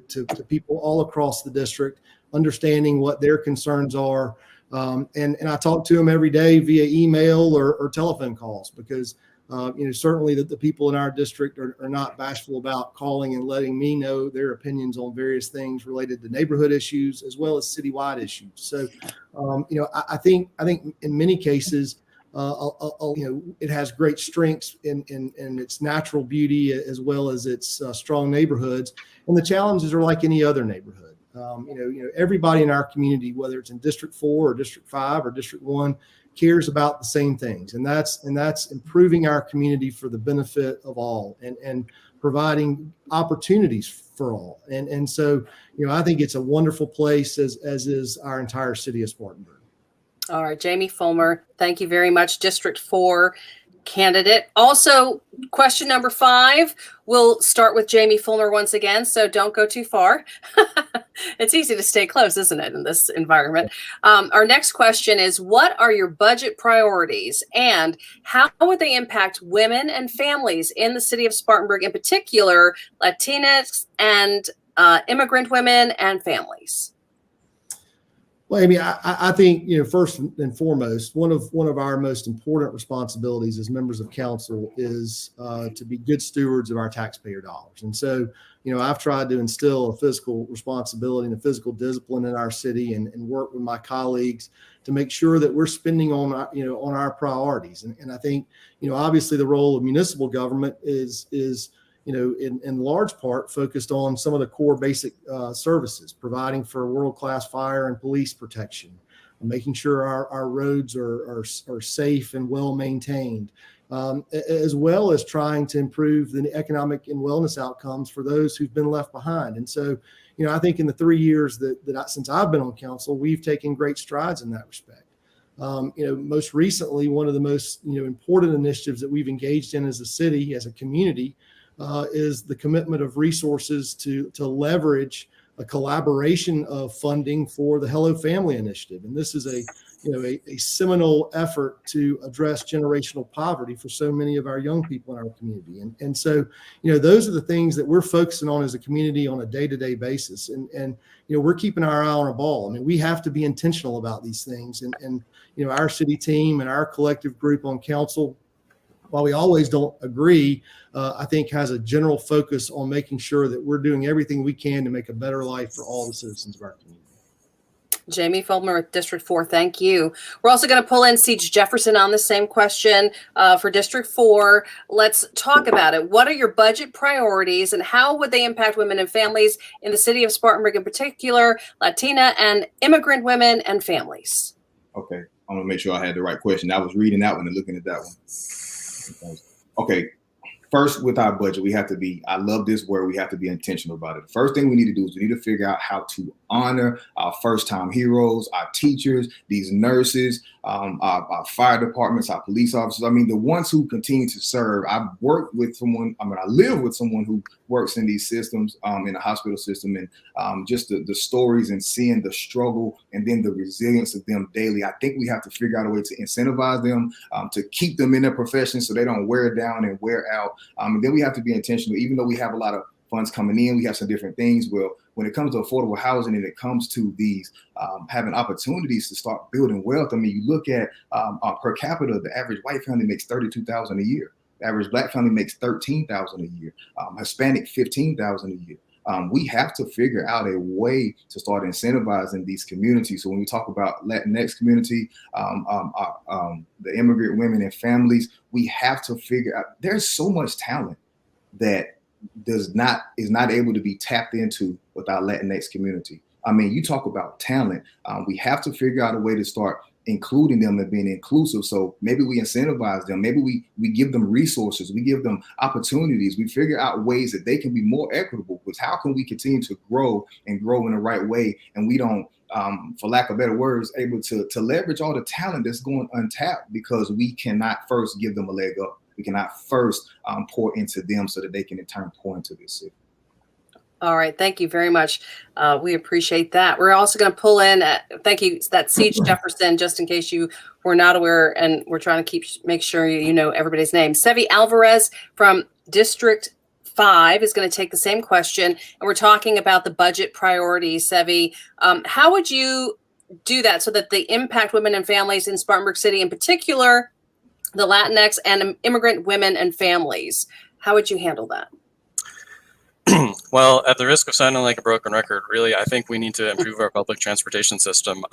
people all across the district, understanding what their concerns are. And I talk to them every day via email or telephone calls, because certainly the people in our district are not bashful about calling and letting me know their opinions on various things related to neighborhood issues as well as citywide issues. So, I think in many cases, it has great strengths in its natural beauty as well as its strong neighborhoods. And the challenges are like any other neighborhood. Everybody in our community, whether it's in District 4 or District 5 or District 1, cares about the same things, and that's improving our community for the benefit of all, and providing opportunities for all. And so, I think it's a wonderful place, as is our entire city of Spartanburg. All right, Jamie Fulmer, thank you very much. District 4 candidate. Also, question number 5, we'll start with Jamie Fulmer once again, so don't go too far. It's easy to stay close, isn't it, in this environment? Our next question is, what are your budget priorities, and how would they impact women and families in the city of Spartanburg, in particular, Latinx and immigrant women and families? Well, Amy, I think, first and foremost, one of our most important responsibilities as members of council is to be good stewards of our taxpayer dollars. And so, I've tried to instill a fiscal responsibility and a fiscal discipline in our city, and work with my colleagues to make sure that we're spending on our priorities. And I think, obviously the role of municipal government is in large part focused on some of the core basic services, providing for world-class fire and police protection, making sure our roads are safe and well maintained, as well as trying to improve the economic and wellness outcomes for those who've been left behind. And so, I think in the 3 years since I've been on council, we've taken great strides in that respect. Most recently, one of the most important initiatives that we've engaged in as a city, as a community, is the commitment of resources to leverage a collaboration of funding for the Hello Family Initiative. And this is a seminal effort to address generational poverty for so many of our young people in our community. And so, those are the things that we're focusing on as a community on a day-to-day basis. And we're keeping our eye on a ball. I mean, we have to be intentional about these things. And our city team and our collective group on council, while we always don't agree, I think has a general focus on making sure that we're doing everything we can to make a better life for all the citizens of our community. Jamie Fulmer with District 4, thank you. We're also going to pull in CeeJ Jefferson on the same question for District 4. Let's talk about it. What are your budget priorities, and how would they impact women and families in the city of Spartanburg, in particular, Latina and immigrant women and families? Okay, I want to make sure I had the right question. I was reading that one and looking at that one. Okay. First, with our budget, I love this word, we have to be intentional about it. The first thing we need to do is we need to figure out how to honor our first-time heroes, our teachers, these nurses, our fire departments, our police officers. I mean, the ones who continue to serve. I live with someone who works in these systems, in the hospital system, and just the stories and seeing the struggle and then the resilience of them daily. I think we have to figure out a way to incentivize them, to keep them in their profession so they don't wear down and wear out. And then we have to be intentional. Even though we have a lot of funds coming in, we have some different things. Well, when it comes to affordable housing and it comes to these having opportunities to start building wealth, I mean, you look at per capita, the average white family makes $32,000 a year. The average black family makes $13,000 a year. Hispanic, $15,000 a year. We have to figure out a way to start incentivizing these communities. So when we talk about Latinx community, the immigrant women and families, we have to figure out, there's so much talent that is not able to be tapped into with our Latinx community. I mean, you talk about talent. We have to figure out a way to start including them and being inclusive. So maybe we incentivize them. Maybe we give them resources. We give them opportunities. We figure out ways that they can be more equitable. Because how can we continue to grow and grow in the right way? And we don't, for lack of better words, able to leverage all the talent that's going untapped because we cannot first give them a leg up. We cannot first pour into them so that they can in turn pour into this city. All right. Thank you very much. We appreciate that. We're also going to pull in, thank you, that CeeJ Jefferson, just in case you were not aware, and we're trying to make sure you know everybody's name. Alvarez from District 5 is going to take the same question, and we're talking about the budget priorities. Sevi, how would you do that so that they impact women and families in Spartanburg City, in particular, the Latinx and immigrant women and families? How would you handle that? Well, at the risk of sounding like a broken record, really, I think we need to improve our public transportation system.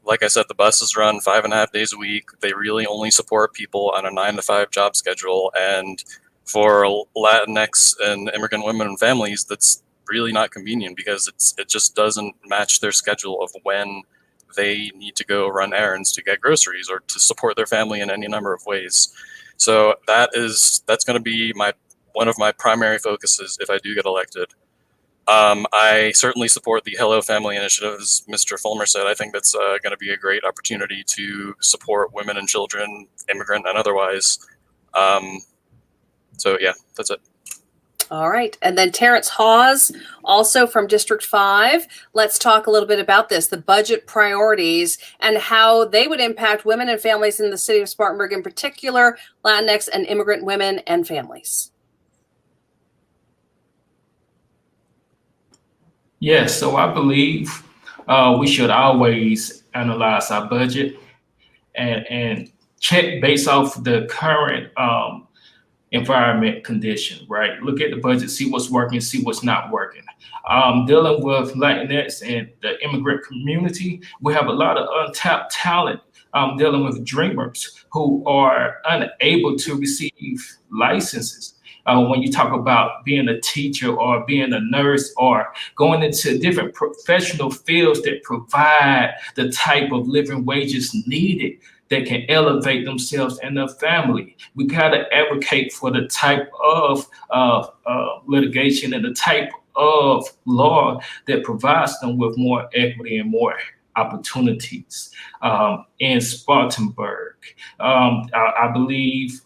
Like I said, the buses run 5.5 days a week. They really only support people on a 9-to-5 job schedule. And for Latinx and immigrant women and families, that's really not convenient because it just doesn't match their schedule of when they need to go run errands to get groceries or to support their family in any number of ways. So that's going to be one of my primary focuses if I do get elected. I certainly support the Hello Family Initiative, as Mr. Fulmer said. I think that's going to be a great opportunity to support women and children, immigrant and otherwise. So yeah, that's it. All right. And then Terrance Hawes, also from District 5. Let's talk a little bit about this, the budget priorities and how they would impact women and families in the city of Spartanburg, in particular, Latinx and immigrant women and families. Yes, so I believe we should always analyze our budget and check based off the current environment condition, right? Look at the budget, see what's working, see what's not working. Dealing with Latinx and the immigrant community, we have a lot of untapped talent dealing with dreamers who are unable to receive licenses. When you talk about being a teacher or being a nurse or going into different professional fields that provide the type of living wages needed that can elevate themselves and their family. We gotta advocate for the type of litigation and the type of law that provides them with more equity and more opportunities. In Spartanburg, I believe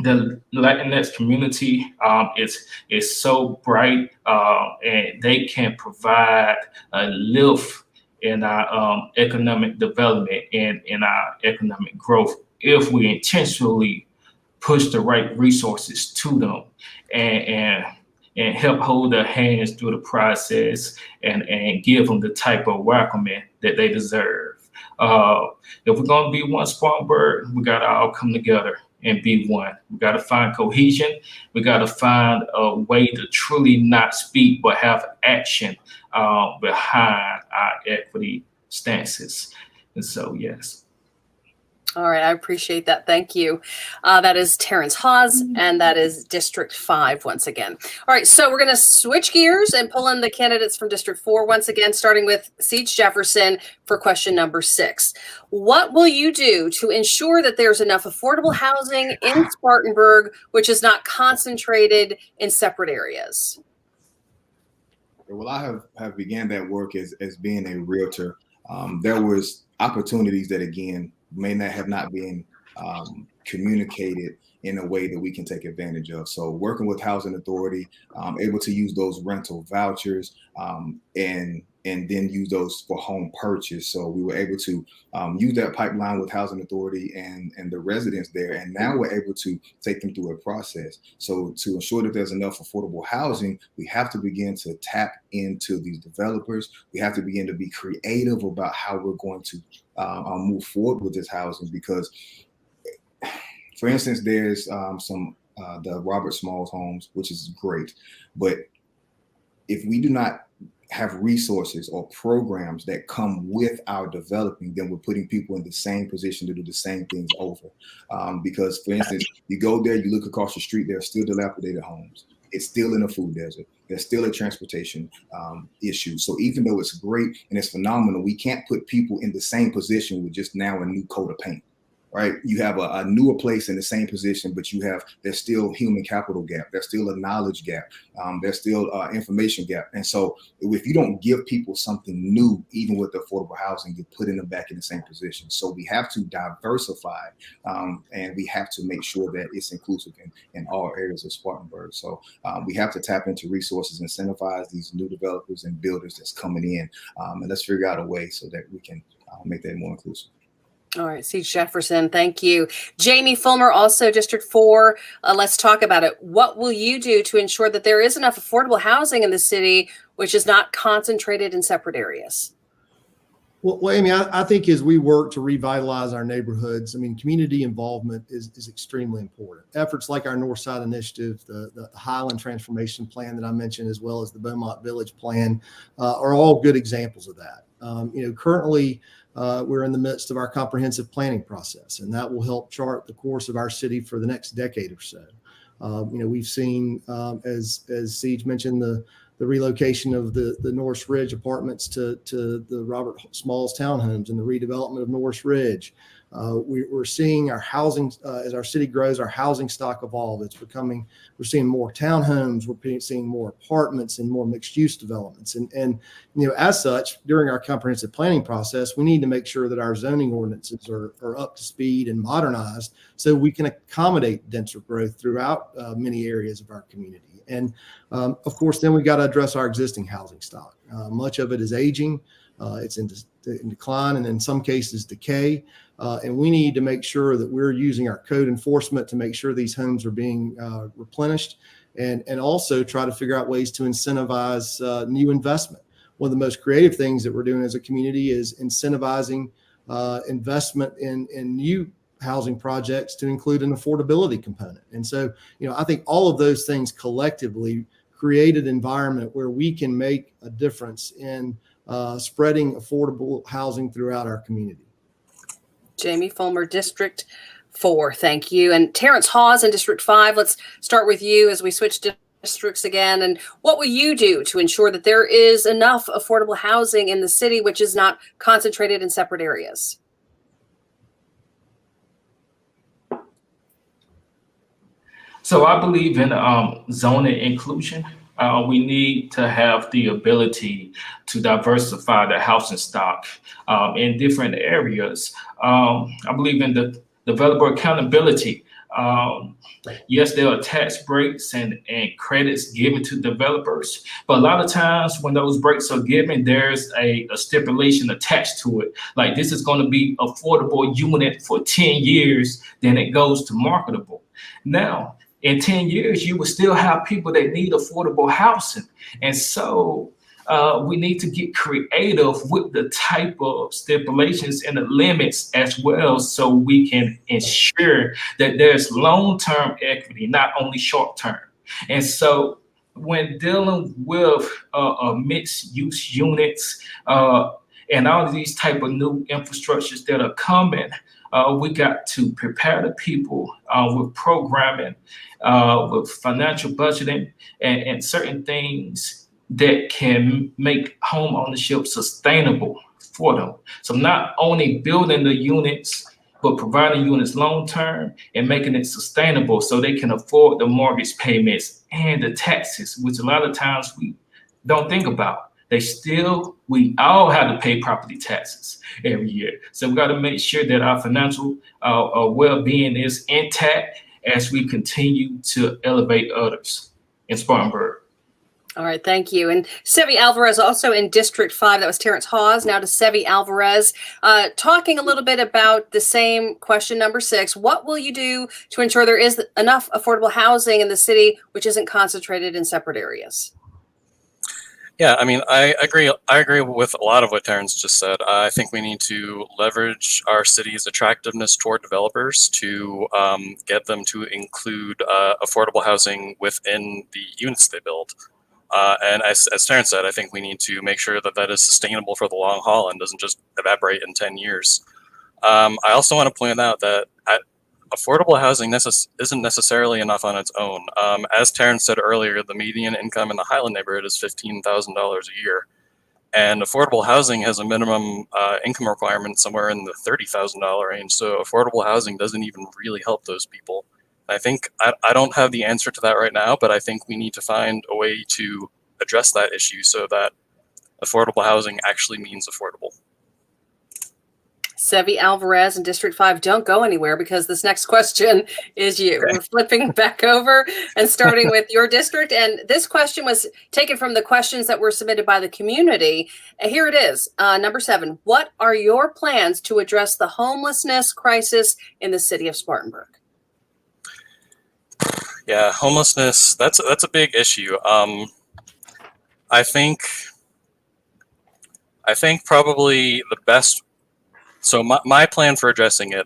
the Latinx community is so bright, and they can provide a lift in our economic development and in our economic growth if we intentionally push the right resources to them and help hold their hands through the process and give them the type of welcoming that they deserve. If we're gonna be one Spartanburg, we gotta all come together and be one. We got to find cohesion. We got to find a way to truly not speak, but have action behind our equity stances. And so, yes. All right. I appreciate that. Thank you. That is Terrance Hawes, and that is District 5 once again. All right. So we're going to switch gears and pull in the candidates from District 4 once again, starting with CeeJ Jefferson for question number 6. What will you do to ensure that there's enough affordable housing in Spartanburg, which is not concentrated in separate areas? Well, I have began that work as being a realtor. There was opportunities that, again, may not have been communicated in a way that we can take advantage of. So working with Housing Authority, able to use those rental vouchers and then use those for home purchase. So we were able to use that pipeline with Housing Authority and the residents there. And now we're able to take them through a process. So to ensure that there's enough affordable housing, we have to begin to tap into these developers. We have to begin to be creative about how we're going to move forward with this housing, because, for instance, there's the Robert Smalls homes, which is great. But if we do not have resources or programs that come with our developing, then we're putting people in the same position to do the same things over. Because, for instance, you go there, you look across the street, there are still dilapidated homes. It's still in a food desert. there's still a transportation issue. So even though it's great and it's phenomenal, we can't put people in the same position with just now a new coat of paint. Right, you have a newer place in the same position, but there's still human capital gap. There's still a knowledge gap. There's still information gap. And so if you don't give people something new, even with affordable housing, you're putting them back in the same position. So we have to diversify, and we have to make sure that it's inclusive in all areas of Spartanburg. So we have to tap into resources, incentivize these new developers and builders that's coming in, and let's figure out a way so that we can make that more inclusive. All right, CeeJ Jefferson, thank you. Janie Fulmer, also District 4. Let's talk about it. What will you do to ensure that there is enough affordable housing in the city, which is not concentrated in separate areas? Well, Amy, I think as we work to revitalize our neighborhoods, I mean, community involvement is extremely important. Efforts like our North Side Initiative, the Highland Transformation Plan that I mentioned, as well as the Beaumont Village Plan, are all good examples of that. Currently, we're in the midst of our comprehensive planning process, and that will help chart the course of our city for the next decade or so. We've seen, as CeeJ mentioned, the relocation of the Norris Ridge apartments to the Robert Smalls townhomes and the redevelopment of Norris Ridge. We're seeing our housing, as our city grows, our housing stock evolve. We're seeing more townhomes, we're seeing more apartments and more mixed use developments. And as such, during our comprehensive planning process, we need to make sure that our zoning ordinances are up to speed and modernized so we can accommodate denser growth throughout many areas of our community. And of course, then we've got to address our existing housing stock. Much of it is aging. It's in decline and in some cases decay. And we need to make sure that we're using our code enforcement to make sure these homes are being replenished and also try to figure out ways to incentivize new investment. One of the most creative things that we're doing as a community is incentivizing investment in new housing projects to include an affordability component. And so, I think all of those things collectively create an environment where we can make a difference in spreading affordable housing throughout our community. Janie Fulmer, District 4, thank you. And Terrance Hawes in District 5, let's start with you as we switch districts again. And what will you do to ensure that there is enough affordable housing in the city, which is not concentrated in separate areas? So I believe in zoning inclusion. We need to have the ability to diversify the housing stock in different areas. I believe in the developer accountability. Yes, there are tax breaks and credits given to developers, but a lot of times when those breaks are given, there's a stipulation attached to it. Like, this is going to be affordable unit for 10 years, then it goes to marketable. Now, in 10 years, you will still have people that need affordable housing. And so we need to get creative with the type of stipulations and the limits as well, so we can ensure that there's long-term equity, not only short-term. And so when dealing with mixed-use units and all of these type of new infrastructures that are coming, we got to prepare the people with programming, with financial budgeting, and certain things that can make home ownership sustainable for them. So not only building the units, but providing units long-term and making it sustainable so they can afford the mortgage payments and the taxes, which a lot of times we don't think about. We all have to pay property taxes every year. So we got to make sure that our financial well-being is intact as we continue to elevate others in Spartanburg. All right, thank you. And Sevi Alvarez, also in District 5, that was Terrance Hawes. Now to Sevi Alvarez, talking a little bit about the same question, number 6. What will you do to ensure there is enough affordable housing in the city, which isn't concentrated in separate areas? Yeah, I mean, I agree with a lot of what Terrance just said. I think we need to leverage our city's attractiveness toward developers to get them to include affordable housing within the units they build. And as Terrance said, I think we need to make sure that that is sustainable for the long haul and doesn't just evaporate in 10 years. I also want to point out that affordable housing isn't necessarily enough on its own. As Terrance said earlier, the median income in the Highland neighborhood is $15,000 a year. And affordable housing has a minimum income requirement somewhere in the $30,000 range. So affordable housing doesn't even really help those people. I think I don't have the answer to that right now, but I think we need to find a way to address that issue so that affordable housing actually means affordable. Sevi Alvarez in District 5, don't go anywhere because this next question is you. Okay. We're flipping back over and starting with your district. And this question was taken from the questions that were submitted by the community. Here it is, number 7. What are your plans to address the homelessness crisis in the city of Spartanburg? Yeah, homelessness, that's a big issue. I think probably the best. So my plan for addressing it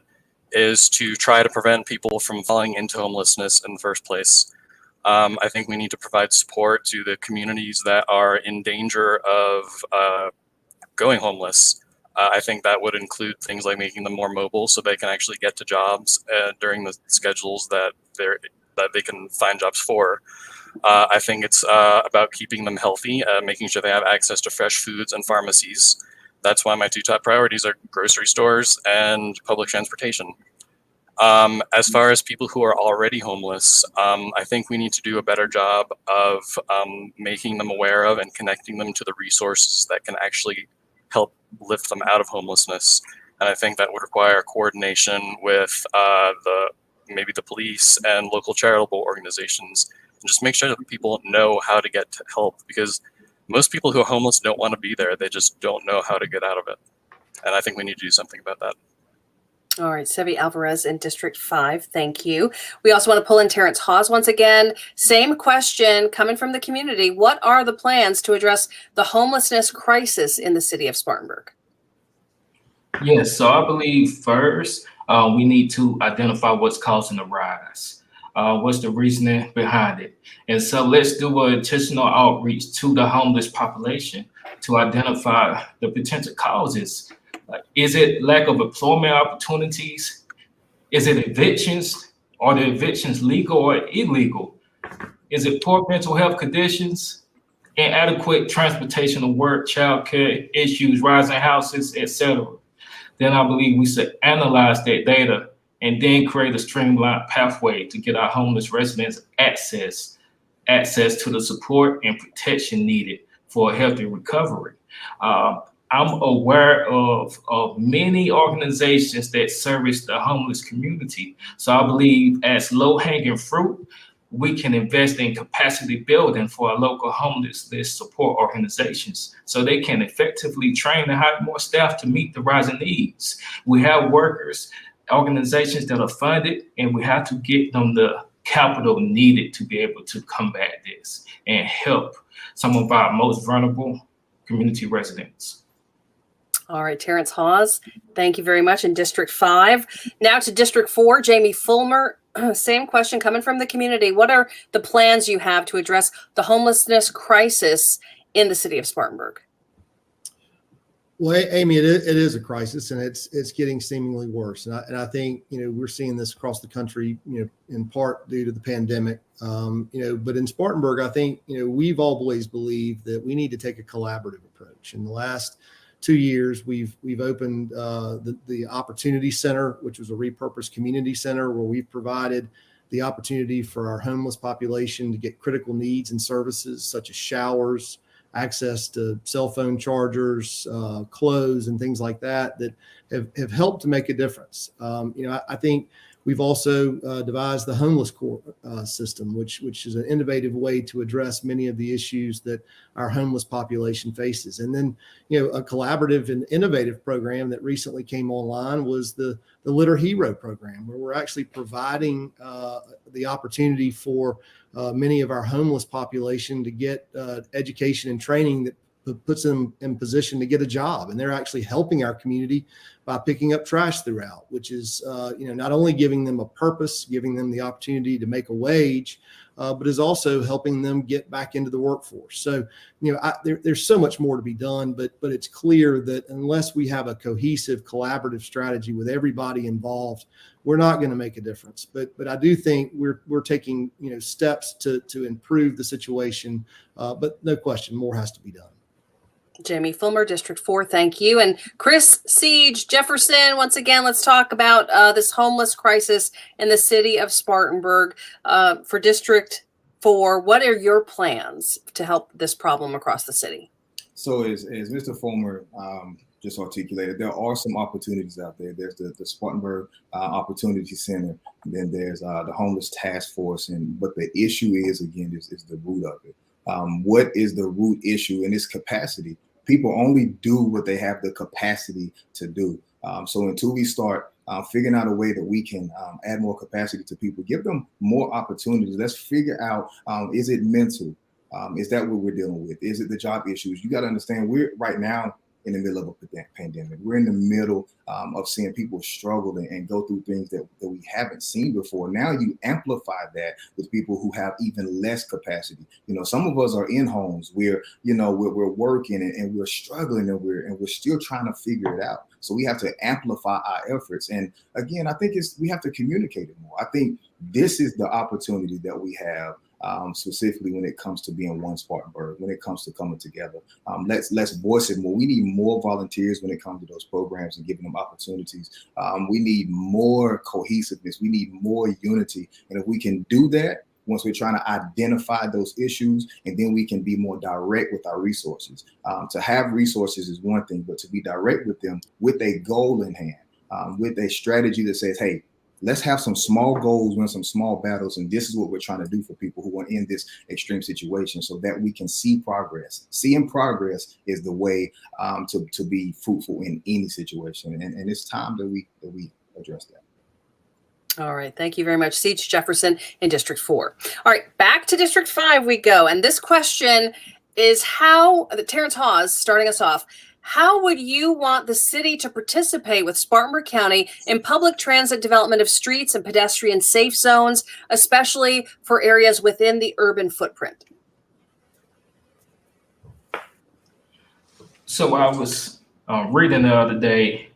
is to try to prevent people from falling into homelessness in the first place. I think we need to provide support to the communities that are in danger of going homeless. I think that would include things like making them more mobile so they can actually get to jobs during the schedules that they can find jobs for. I think it's about keeping them healthy, making sure they have access to fresh foods and pharmacies. That's why my 2 top priorities are grocery stores and public transportation. As far as people who are already homeless, I think we need to do a better job of making them aware of and connecting them to the resources that can actually help lift them out of homelessness. And I think that would require coordination with maybe the police and local charitable organizations, and just make sure that people know how to get help, because most people who are homeless don't want to be there. They just don't know how to get out of it. And I think we need to do something about that. All right, Sevi Alvarez in District 5, thank you. We also want to pull in Terrance Hawes once again. Same question coming from the community. What are the plans to address the homelessness crisis in the city of Spartanburg? Yes, so I believe first we need to identify what's causing the rise. What's the reasoning behind it? And so let's do an intentional outreach to the homeless population to identify the potential causes. Is it lack of employment opportunities? Is it evictions? Are the evictions legal or illegal? Is it poor mental health conditions? Inadequate transportation to work, childcare issues, rising houses, etc.? Then I believe we should analyze that data and then create a streamlined pathway to get our homeless residents access to the support and protection needed for a healthy recovery. I'm aware of many organizations that service the homeless community. So I believe as low-hanging fruit, we can invest in capacity building for our local homelessness support organizations so they can effectively train and hire more staff to meet the rising needs. We have workers, organizations that are funded, and we have to get them the capital needed to be able to combat this and help some of our most vulnerable community residents. All right, Terrance Hawes, thank you very much in District 5. Now to District 4, Jaime Fulmer. Same question coming from the community. What are the plans you have to address the homelessness crisis in the city of Spartanburg? Well, Amy, it is a crisis, and it's getting seemingly worse. And I think we're seeing this across the country, in part due to the pandemic. But in Spartanburg, I think we've always believed that we need to take a collaborative approach. In the last 2 years, we've opened the Opportunity Center, which was a repurposed community center where we've provided the opportunity for our homeless population to get critical needs and services such as showers, access to cell phone chargers, clothes, and things like that have helped to make a difference. I think we've also devised the homeless court system, which is an innovative way to address many of the issues that our homeless population faces. And then, a collaborative and innovative program that recently came online was the Litter Hero program, where we're actually providing the opportunity for many of our homeless population to get education and training that puts them in position to get a job. And they're actually helping our community by picking up trash throughout, which is, not only giving them a purpose, giving them the opportunity to make a wage, but is also helping them get back into the workforce. So, there's so much more to be done, but it's clear that unless we have a cohesive, collaborative strategy with everybody involved, we're not going to make a difference. But I do think we're taking steps to improve the situation. But no question, more has to be done. Jamie Fulmer, District 4, thank you. And Chris, CeeJ, Jefferson, once again, let's talk about this homeless crisis in the city of Spartanburg. For District 4, what are your plans to help this problem across the city? So as Mr. Fulmer just articulated, there are some opportunities out there. There's the Spartanburg Opportunity Center, and then there's the Homeless Task Force. But the issue is the root of it. What is the root issue? And it's capacity. People only do what they have the capacity to do. So until we start figuring out a way that we can add more capacity to people, give them more opportunities. Let's figure out, is it mental? Is that what we're dealing with? Is it the job issues? You got to understand, we're right now in the middle of a pandemic. We're in the middle of seeing people struggle and go through things that we haven't seen before. Now you amplify that with people who have even less capacity. Some of us are in homes where, we're working and we're struggling and we're still trying to figure it out. So we have to amplify our efforts. And again, I think we have to communicate it more. I think this is the opportunity that we have. Specifically when it comes to being one Spartanburg, when it comes to coming together. Let's voice it more. We need more volunteers when it comes to those programs and giving them opportunities. We need more cohesiveness. We need more unity. And if we can do that, once we're trying to identify those issues, and then we can be more direct with our resources. To have resources is one thing, but to be direct with them with a goal in hand, with a strategy that says, hey, let's have some small goals, win some small battles. And this is what we're trying to do for people who are in this extreme situation so that we can see progress. Seeing progress is the way to be fruitful in any situation. And it's time that we address that. All right. Thank you very much. CeeJ, Jefferson in District 4. All right. Back to District 5 we go. And this question is Terrance Hawes, starting us off, how would you want the city to participate with Spartanburg County in public transit development of streets and pedestrian safe zones, especially for areas within the urban footprint? So I was reading the other day,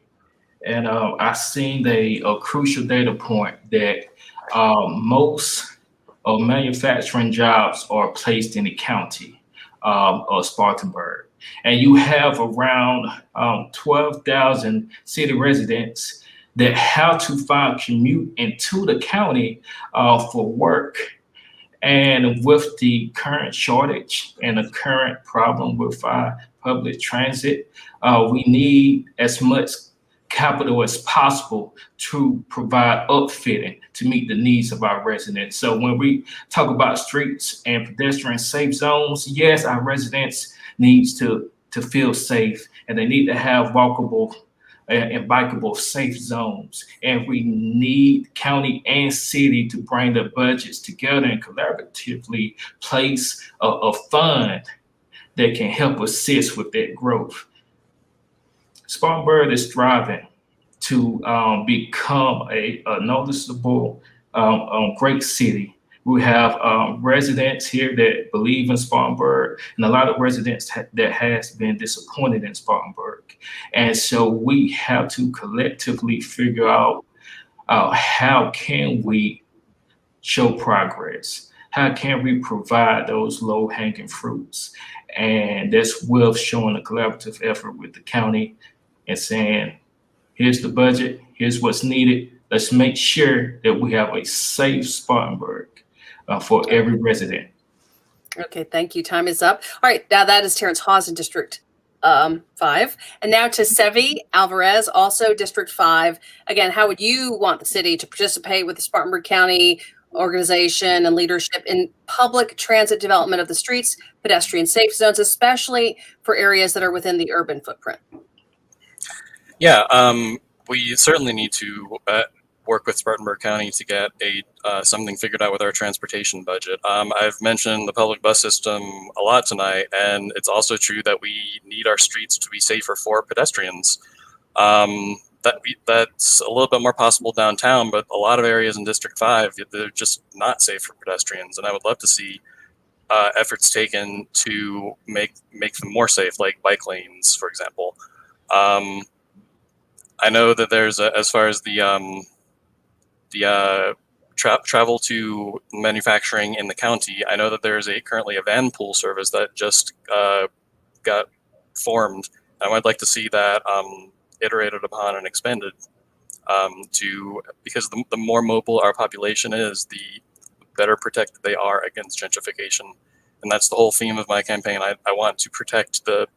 and I seen a crucial data point that most of manufacturing jobs are placed in the county of Spartanburg. And you have around 12,000 city residents that have to commute into the county for work. And with the current shortage and the current problem with public transit, we need as much capital as possible to provide upfitting to meet the needs of our residents. So when we talk about streets and pedestrian safe zones, yes, our residents needs to feel safe, and they need to have walkable and bikeable safe zones. And we need county and city to bring their budgets together and collaboratively place a fund that can help assist with that growth. Spartanburg is striving to become a noticeable, great city. We have residents here that believe in Spartanburg, and a lot of residents that has been disappointed in Spartanburg. And so we have to collectively figure out how can we show progress? How can we provide those low-hanging fruits? And that's with showing a collaborative effort with the county and saying, here's the budget, here's what's needed. Let's make sure that we have a safe Spartanburg for every resident. Okay, thank you. Time is up. All right, now that is Terrance Hawes in District 5. And now to Sevi Alvarez, also District 5. Again, how would you want the city to participate with the Spartanburg County organization and leadership in public transit development of the streets, pedestrian safe zones, especially for areas that are within the urban footprint? Yeah, we certainly need to work with Spartanburg County to get something figured out with our transportation budget. I've mentioned the public bus system a lot tonight, and it's also true that we need our streets to be safer for pedestrians. that's a little bit more possible downtown, but a lot of areas in District 5, they're just not safe for pedestrians. And I would love to see efforts taken to make them more safe, like bike lanes, for example. I know that there's as far as the travel to manufacturing in the county, I know that there's currently a van pool service that just got formed. I would like to see that iterated upon and expanded because the more mobile our population is, the better protected they are against gentrification. And that's the whole theme of my campaign. I want to protect the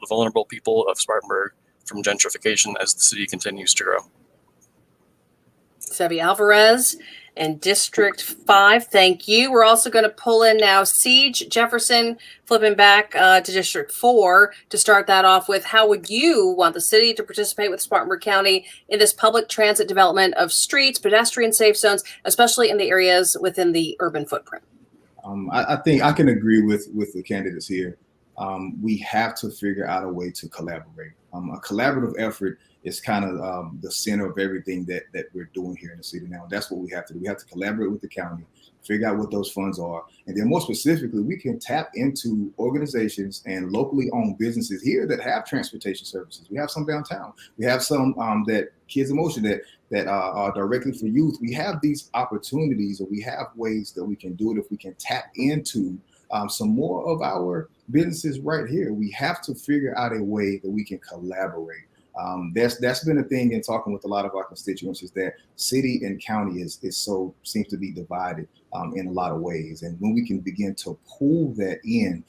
vulnerable people of Spartanburg from gentrification as the city continues to grow. Sevi Alvarez in District 5, thank you. We're also going to pull in now CeeJ, Jefferson, flipping back to District 4 to start that off with. How would you want the city to participate with Spartanburg County in this public transit development of streets, pedestrian safe zones, especially in the areas within the urban footprint? I think I can agree with the candidates here. We have to figure out a way to collaborate. A collaborative effort is kind of the center of everything that we're doing here in the city now. That's what we have to do. We have to collaborate with the county, figure out what those funds are. And then more specifically, we can tap into organizations and locally owned businesses here that have transportation services. We have some downtown. We have some that Kids in Motion that are directly for youth. We have these opportunities, or we have ways that we can do it if we can tap into some more of our businesses right here. We have to figure out a way that we can collaborate. That's been a thing in talking with a lot of our constituents, is that city and county seems to be divided in a lot of ways. And when we can begin to pull that in,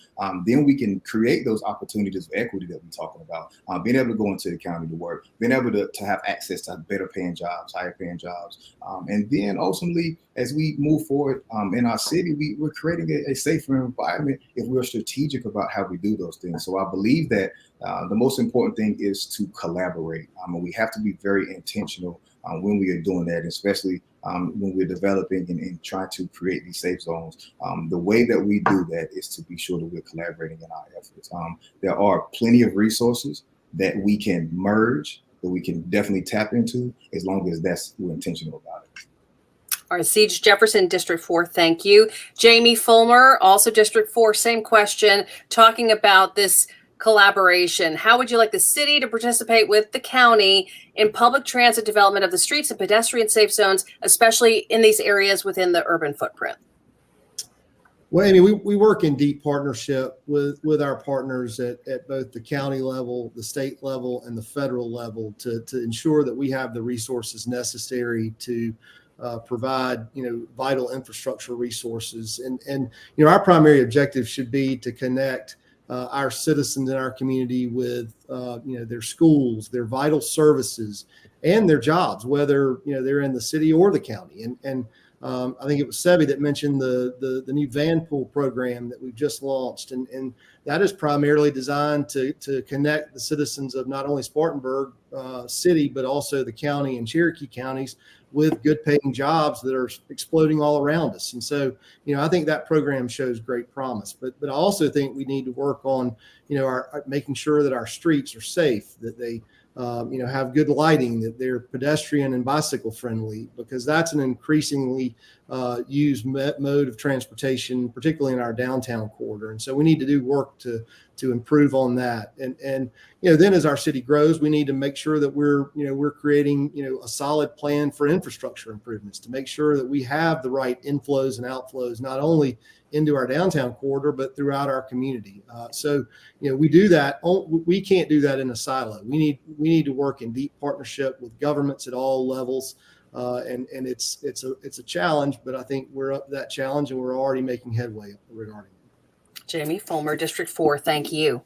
then we can create those opportunities of equity that we're talking about. Being able to go into the county to work, being able to have access to better paying jobs, higher paying jobs. And then ultimately, as we move forward in our city, we're creating a safer environment if we're strategic about how we do those things. So I believe that the most important thing is to collaborate. We have to be very intentional when we are doing that, especially when we're developing and trying to create these safe zones. The way that we do that is to be sure that we're collaborating in our efforts. There are plenty of resources that we can merge, that we can definitely tap into, as long as we're intentional about it. All right, CeeJ, Jefferson, District 4, thank you. Jaime Fulmer, also District 4, same question, talking about this collaboration. How would you like the city to participate with the county in public transit development of the streets and pedestrian safe zones, especially in these areas within the urban footprint? Well, Amy, we work in deep partnership with our partners at both the county level, the state level, and the federal level to ensure that we have the resources necessary to provide, vital infrastructure resources. And our primary objective should be to connect our citizens in our community with, their schools, their vital services, and their jobs, whether, they're in the city or the county. And I think it was Sevi that mentioned the new van pool program that we've just launched. And that is primarily designed to connect the citizens of not only Spartanburg city, but also the county and Cherokee counties with good paying jobs that are exploding all around us. And so, I think that program shows great promise, but I also think we need to work on, our making sure that our streets are safe, that they, have good lighting, that they're pedestrian and bicycle friendly, because that's an increasingly used mode of transportation, particularly in our downtown corridor. And so we need to do work to improve on that. And then as our city grows, we need to make sure that we're creating, a solid plan for infrastructure improvements to make sure that we have the right inflows and outflows, not only into our downtown corridor, but throughout our community. So we do that. We can't do that in a silo. We need to work in deep partnership with governments at all levels. And it's a challenge, but I think we're up to that challenge, and we're already making headway regarding it. Jaime Fulmer, District 4, thank you.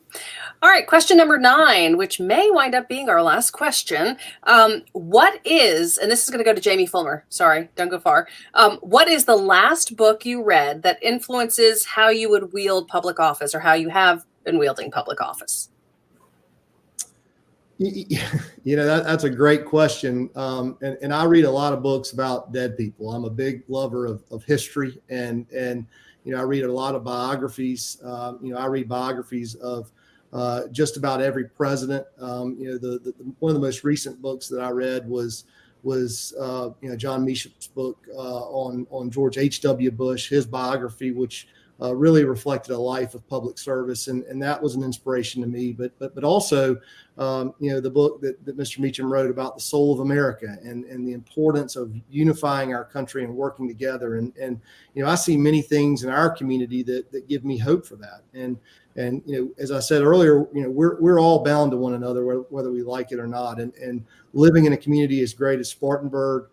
All right, question number 9, which may wind up being our last question. What is, and this is going to go to Jaime Fulmer, sorry, don't go far. What is the last book you read that influences how you would wield public office, or how you have been wielding public office? That's a greght question. And I read a lot of books about dead people. I'm a big lover of history, and I read a lot of biographies. I read biographies of just about every president. One of the most recent books that I read was John Meacham's book on George H.W. Bush, his biography, which really reflected a life of public service, and that was an inspiration to me. But also, the book that Mr. Meacham wrote about the soul of America and the importance of unifying our country and working together. And I see many things in our community that give me hope for that. And as I said earlier, we're all bound to one another, whether we like it or not. And living in a community as great as Spartanburg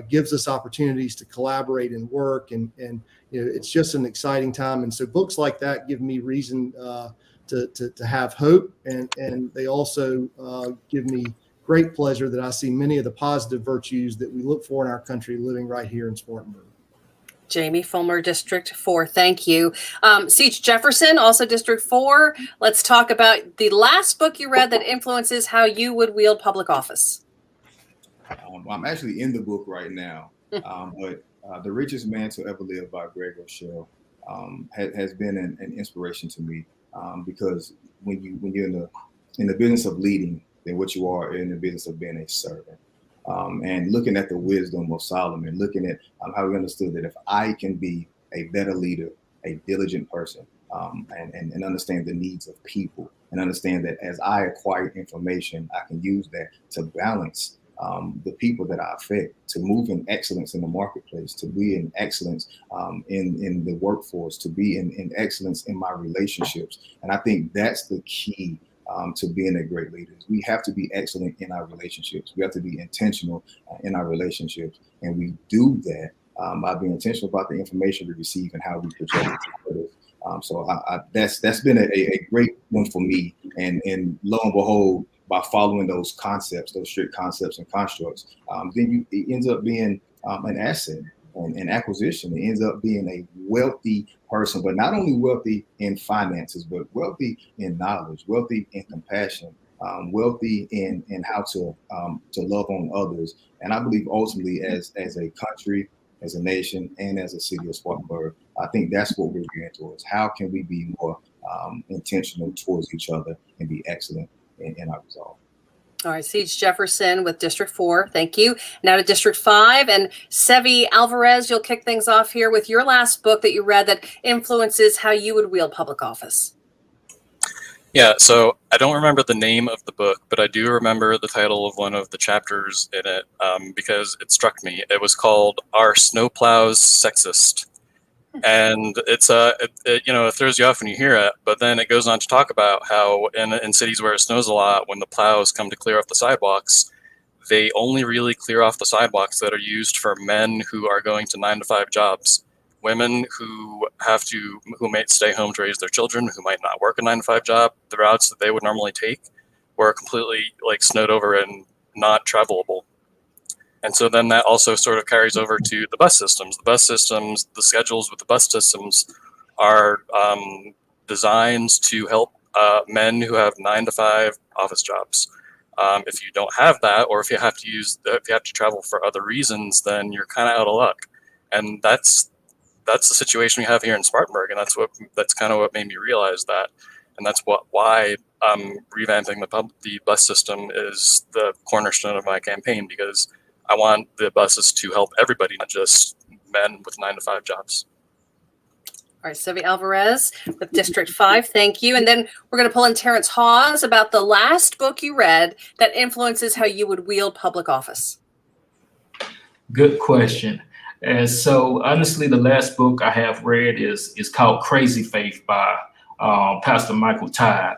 gives us opportunities to collaborate and work, and it's just an exciting time. And so books like that give me reason to have hope, and they also give me great pleasure that I see many of the positive virtues that we look for in our country living right here in Spartanburg. Jamie Fulmer, District 4. Thank you. CeeJ Jefferson, also District 4. Let's talk about the last book you read that influences how you would wield public office. I'm actually in the book right now, but The Richest Man to Ever Live by Greg Rochelle has been an inspiration to me, because when you're in the business of leading, then what you are in the business of being a servant. And looking at the wisdom of Solomon, looking at how he understood that if I can be a better leader, a diligent person, and understand the needs of people, and understand that as I acquire information, I can use that to balance the people that I affect, to move in excellence in the marketplace, to be in excellence in the workforce, to be in excellence in my relationships. And I think that's the key to being a great leader. We have to be excellent in our relationships. We have to be intentional in our relationships. And we do that by being intentional about the information we receive and how we project it to others. So that's been a great one for me. And lo and behold, by following those concepts, those strict concepts and constructs, then it ends up being an asset. And acquisition, it ends up being a wealthy person, but not only wealthy in finances, but wealthy in knowledge, wealthy in compassion, wealthy in how to love on others. And I believe ultimately, as a country, as a nation, and as a city of Spartanburg, I think that's what we're gearing towards. How can we be more intentional towards each other and be excellent in our resolve? All right, CeeJ Jefferson with District 4. Thank you. Now to District 5. And Sevi Alvarez, you'll kick things off here with your last book that you read that influences how you would wield public office. Yeah, so I don't remember the name of the book, but I do remember the title of one of the chapters in it because it struck me. It was called "Are Snowplows Sexist?" And it's it throws you off when you hear it, but then it goes on to talk about how in cities where it snows a lot, when the plows come to clear off the sidewalks, they only really clear off the sidewalks that are used for men who are going to 9-to-5 jobs. Women who might stay home to raise their children, who might not work a 9-to-5 job, the routes that they would normally take were completely snowed over and not travelable. And so then that also sort of carries over to the bus systems. The schedules with the bus systems are designed to help men who have 9-to-5 office jobs. If you don't have that, or if you have to travel for other reasons, then you're kind of out of luck. And that's the situation we have here in Spartanburg, and that's kind of what made me realize that. And that's why revamping the bus system is the cornerstone of my campaign, because I want the buses to help everybody, not just men with 9-to-5 jobs. All right, Sevi Alvarez with District 5. Thank you. And then we're going to pull in Terrance Hawes about the last book you read that influences how you would wield public office. Good question. And so honestly, the last book I have read is called Crazy Faith by Pastor Michael Todd.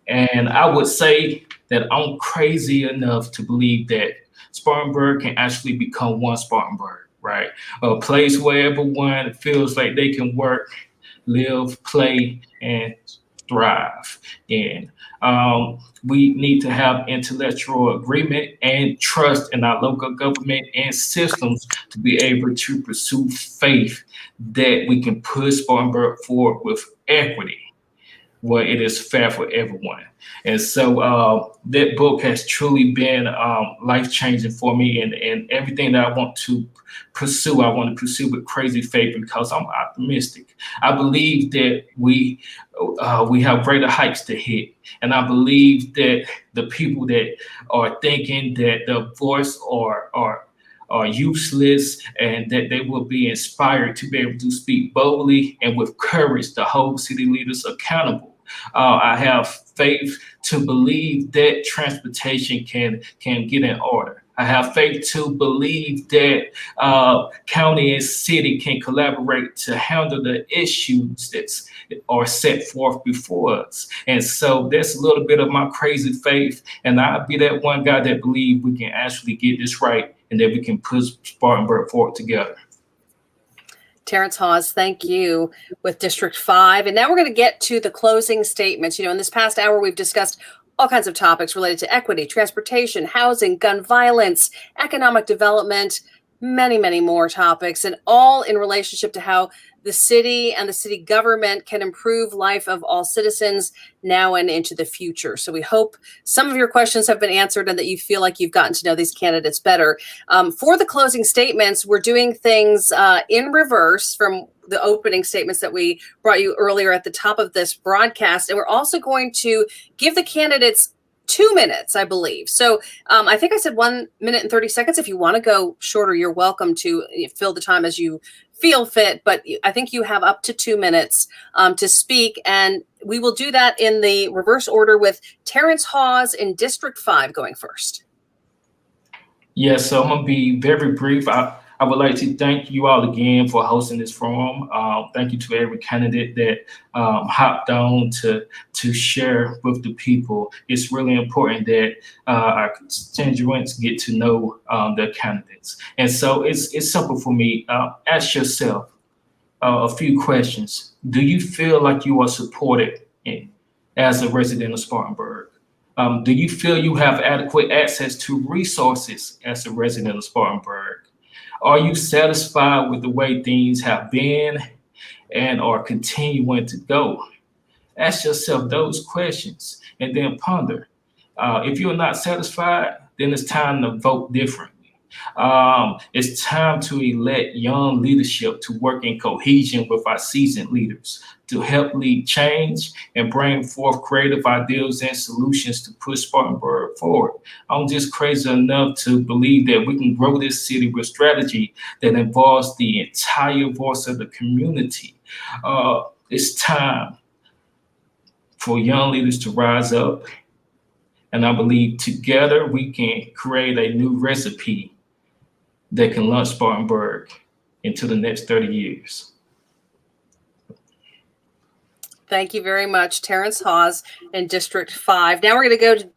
And I would say that I'm crazy enough to believe that Spartanburg can actually become one Spartanburg, right? A place where everyone feels like they can work, live, play, and thrive in. We need to have intellectual agreement and trust in our local government and systems to be able to pursue faith that we can push Spartanburg forward with equity. where it is fair for everyone. And so that book has truly been life-changing for me, and everything that I want to pursue with crazy faith, because I'm optimistic. I believe that we have greater heights to hit, and I believe that the people that are thinking that the voice are useless, and that they will be inspired to be able to speak boldly and with courage to hold city leaders accountable. I have faith to believe that transportation can get in order. I have faith to believe that county and city can collaborate to handle the issues that are set forth before us. And so that's a little bit of my crazy faith. And I'll be that one guy that believes we can actually get this right, and that we can push Spartanburg forward together. Terrance Hawes, thank you, with District 5. And now we're going to get to the closing statements. In this past hour, we've discussed all kinds of topics related to equity, transportation, housing, gun violence, economic development, many, many more topics, and all in relationship to how the city and the city government can improve life of all citizens now and into the future. So we hope some of your questions have been answered and that you feel like you've gotten to know these candidates better. For the closing statements, we're doing things in reverse from the opening statements that we brought you earlier at the top of this broadcast. And we're also going to give the candidates 2 minutes, I believe. So I think I said 1 minute and 30 seconds. If you want to go shorter, you're welcome to fill the time as you feel fit. But I think you have up to 2 minutes to speak. And we will do that in the reverse order, with Terrance Hawes in District 5 going first. Yes, so I'm going to be very brief. I would like to thank you all again for hosting this forum. Thank you to every candidate that hopped on to share with the people. It's really important that our constituents get to know their candidates. And so it's simple for me. Ask yourself a few questions. Do you feel like you are supported as a resident of Spartanburg? Do you feel you have adequate access to resources as a resident of Spartanburg? Are you satisfied with the way things have been and are continuing to go? Ask yourself those questions and then ponder. If you're not satisfied, then it's time to vote differently. It's time to elect young leadership to work in cohesion with our seasoned leaders to help lead change and bring forth creative ideas and solutions to push Spartanburg forward. I'm just crazy enough to believe that we can grow this city with strategy that involves the entire voice of the community. It's time for young leaders to rise up, and I believe together we can create a new recipe that can launch Spartanburg into the next 30 years. Thank you very much, Terrance Hawes in District 5. Now we're going to go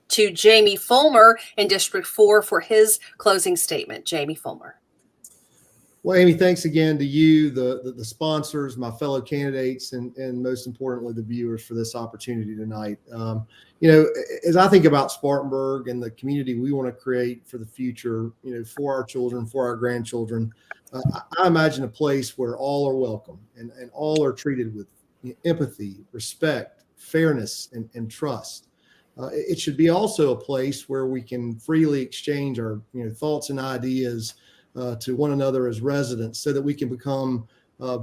to Jaime Fulmer in District 4 for his closing statement. Jaime Fulmer. Well, Amy, thanks again to you, the sponsors, my fellow candidates, and most importantly, the viewers for this opportunity tonight. As I think about Spartanburg and the community we want to create for the future, for our children, for our grandchildren, I imagine a place where all are welcome and all are treated with empathy, respect, fairness, and trust. It should be also a place where we can freely exchange our thoughts and ideas to one another as residents, so that we can become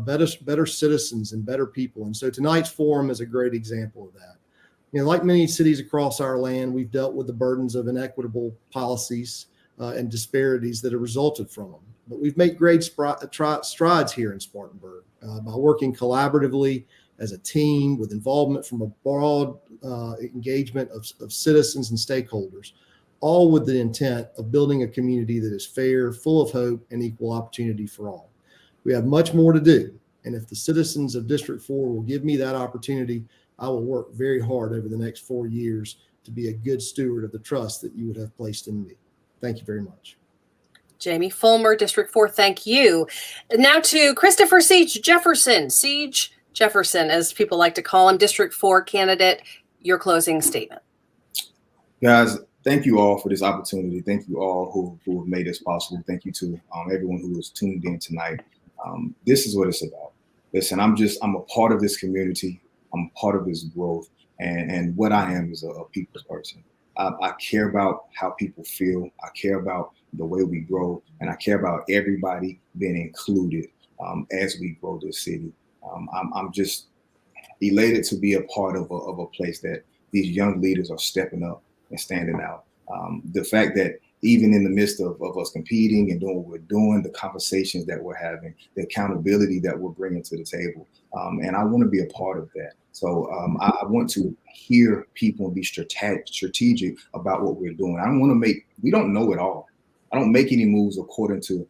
better citizens and better people. And so tonight's forum is a great example of that. Like many cities across our land, we've dealt with the burdens of inequitable policies and disparities that have resulted from them. But we've made great strides here in Spartanburg by working collaboratively as a team, with involvement from a broad engagement of citizens and stakeholders, all with the intent of building a community that is fair, full of hope, and equal opportunity for all. We have much more to do, and if the citizens of District 4 will give me that opportunity, I will work very hard over the next 4 years to be a good steward of the trust that you would have placed in me. Thank you very much. Jaime Fulmer, District 4, thank you. Now to Christopher CeeJ Jefferson, CeeJ Jefferson, as people like to call him, District 4 candidate, your closing statement. Guys, thank you all for this opportunity. Thank you all who have made this possible. Thank you to everyone who was tuned in tonight. This is what it's about. Listen, I'm a part of this community. I'm part of this growth. And what I am is a people's person. I care about how people feel. I care about the way we grow, and I care about everybody being included as we grow this city. I'm just elated to be a part of a place that these young leaders are stepping up and standing out. The fact that even in the midst of us competing and doing what we're doing, the conversations that we're having, the accountability that we're bringing to the table. And I want to be a part of that. So I want to hear people and be strategic about what we're doing. I don't want to we don't know it all. I don't make any moves according to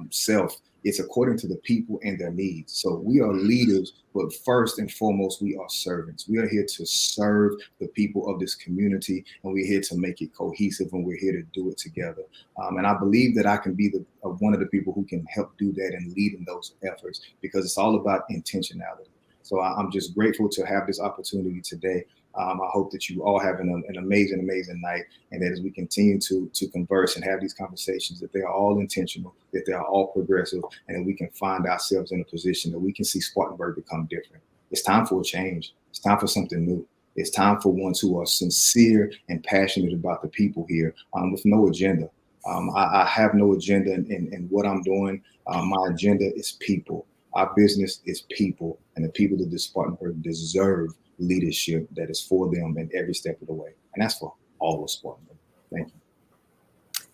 self. It's according to the people and their needs. So we are leaders, but first and foremost, we are servants. We are here to serve the people of this community, and we're here to make it cohesive, and we're here to do it together. And I believe that I can be one of the people who can help do that and lead in those efforts, because it's all about intentionality. So I'm just grateful to have this opportunity today. I hope that you all have an amazing night, and that as we continue to converse and have these conversations, that they are all intentional, that they are all progressive, and that we can find ourselves in a position that we can see Spartanburg become different. It's time for a change. It's time for something new. It's time for ones who are sincere and passionate about the people here, with no agenda. I have no agenda in what I'm doing. My agenda is people. Our business is people, and the people of this Spartanburg deserve leadership that is for them in every step of the way. And that's for all of Spartanburg. Thank you.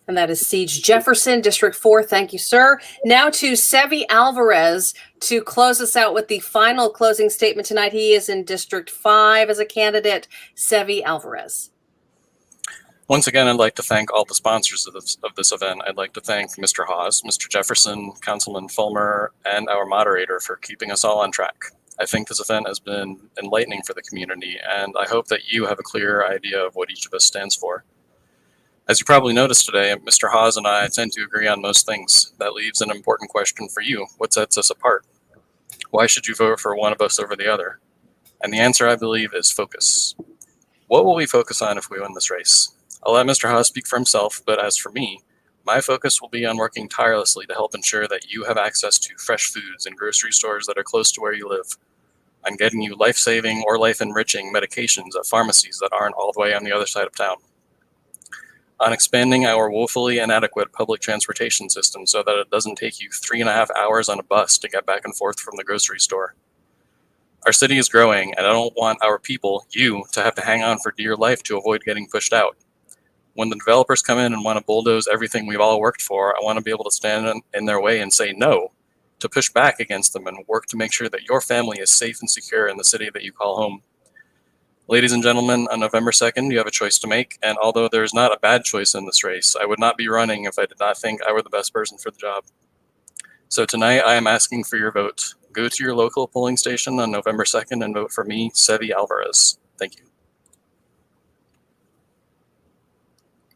And that is CeeJ Jefferson, District 4. Thank you, sir. Now to Alvarez to close us out with the final closing statement tonight. He is in District 5 as a candidate. Alvarez. Once again, I'd like to thank all the sponsors of this event. I'd like to thank Mr. Hawes, Mr. Jefferson, Councilman Fulmer, and our moderator for keeping us all on track. I think this event has been enlightening for the community, and I hope that you have a clear idea of what each of us stands for. As you probably noticed today, Mr. Hawes and I tend to agree on most things. That leaves an important question for you. What sets us apart? Why should you vote for one of us over the other? And the answer, I believe, is focus. What will we focus on if we win this race? I'll let Mr. Hawes speak for himself, but as for me, my focus will be on working tirelessly to help ensure that you have access to fresh foods in grocery stores that are close to where you live, on getting you life-saving or life-enriching medications at pharmacies that aren't all the way on the other side of town, on expanding our woefully inadequate public transportation system so that it doesn't take you 3.5 hours on a bus to get back and forth from the grocery store. Our city is growing, and I don't want our people, you, to have to hang on for dear life to avoid getting pushed out. When the developers come in and want to bulldoze everything we've all worked for, I want to be able to stand in their way and say no, to push back against them and work to make sure that your family is safe and secure in the city that you call home. Ladies and gentlemen, on November 2nd, you have a choice to make, and although there is not a bad choice in this race, I would not be running if I did not think I were the best person for the job. So tonight, I am asking for your vote. Go to your local polling station on November 2nd and vote for me, CeeJ Alvarez. Thank you.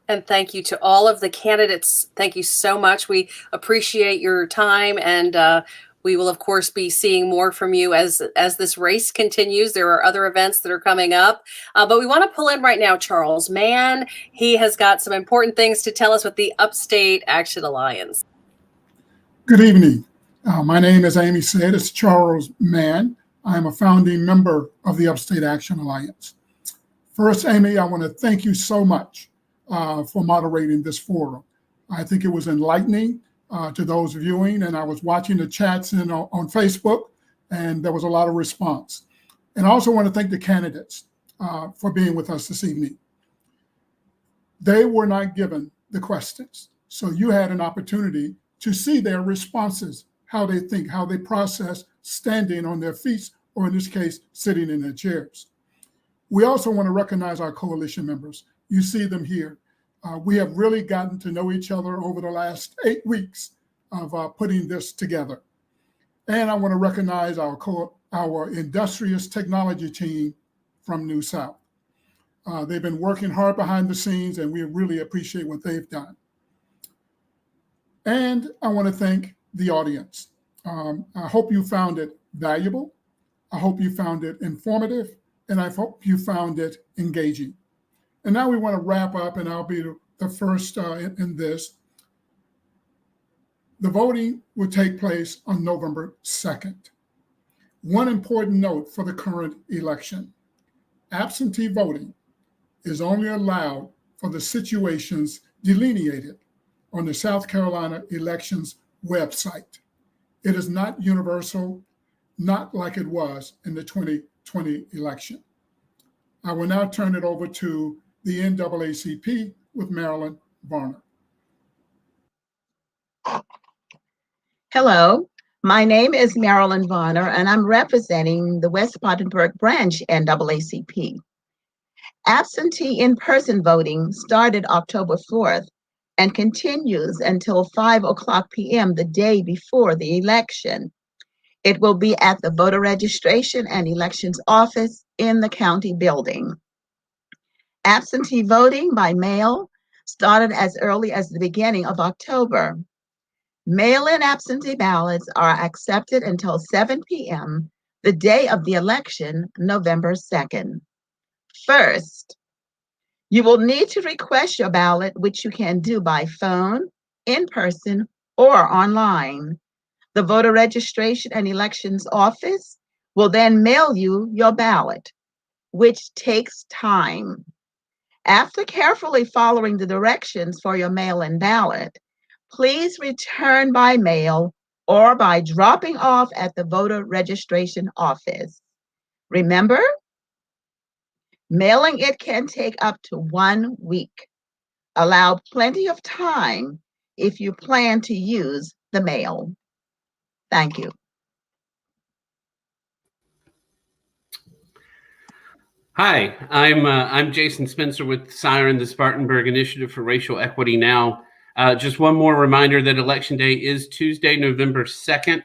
And thank you to all of the candidates. Thank you so much. We appreciate your time, and we will, of course, be seeing more from you as this race continues. There are other events that are coming up, but we want to pull in right now Charles Mann. He has got some important things to tell us with the Upstate Action Alliance. Good evening. My name, as Amy said, is Charles Mann. I'm a founding member of the Upstate Action Alliance. First, Amy, I want to thank you so much for moderating this forum. I think it was enlightening to those viewing, and I was watching the chats on Facebook, and there was a lot of response. And I also want to thank the candidates for being with us this evening. They were not given the questions, so you had an opportunity to see their responses, how they think, how they process standing on their feet, or in this case, sitting in their chairs. We also want to recognize our coalition members. You see them here. We have really gotten to know each other over the last 8 weeks of putting this together. And I want to recognize our industrious technology team from New South. They've been working hard behind the scenes, and we really appreciate what they've done. And I want to thank the audience. I hope you found it valuable. I hope you found it informative, and I hope you found it engaging. And now we want to wrap up, and I'll be the first in this. The voting will take place on November 2nd. One important note for the current election: absentee voting is only allowed for the situations delineated on the South Carolina elections website. It is not universal, not like it was in the 2020 election. I will now turn it over to the NAACP with Marilyn Varner. Hello, my name is Marilyn Varner, and I'm representing the West Spartanburg branch NAACP. Absentee in-person voting started October 4th and continues until 5:00 p.m. the day before the election. It will be at the voter registration and elections office in the county building. Absentee voting by mail started as early as the beginning of October. Mail-in absentee ballots are accepted until 7 p.m. the day of the election, November 2nd. First, you will need to request your ballot, which you can do by phone, in person, or online. The voter registration and elections office will then mail you your ballot, which takes time. After carefully following the directions for your mail-in ballot, please return by mail or by dropping off at the voter registration office. Remember, mailing it can take up to 1 week. Allow plenty of time if you plan to use the mail. Thank you. Hi, I'm Jason Spencer with Siren, the Spartanburg Initiative for Racial Equity Now. Just one more reminder that Election Day is Tuesday, November 2nd.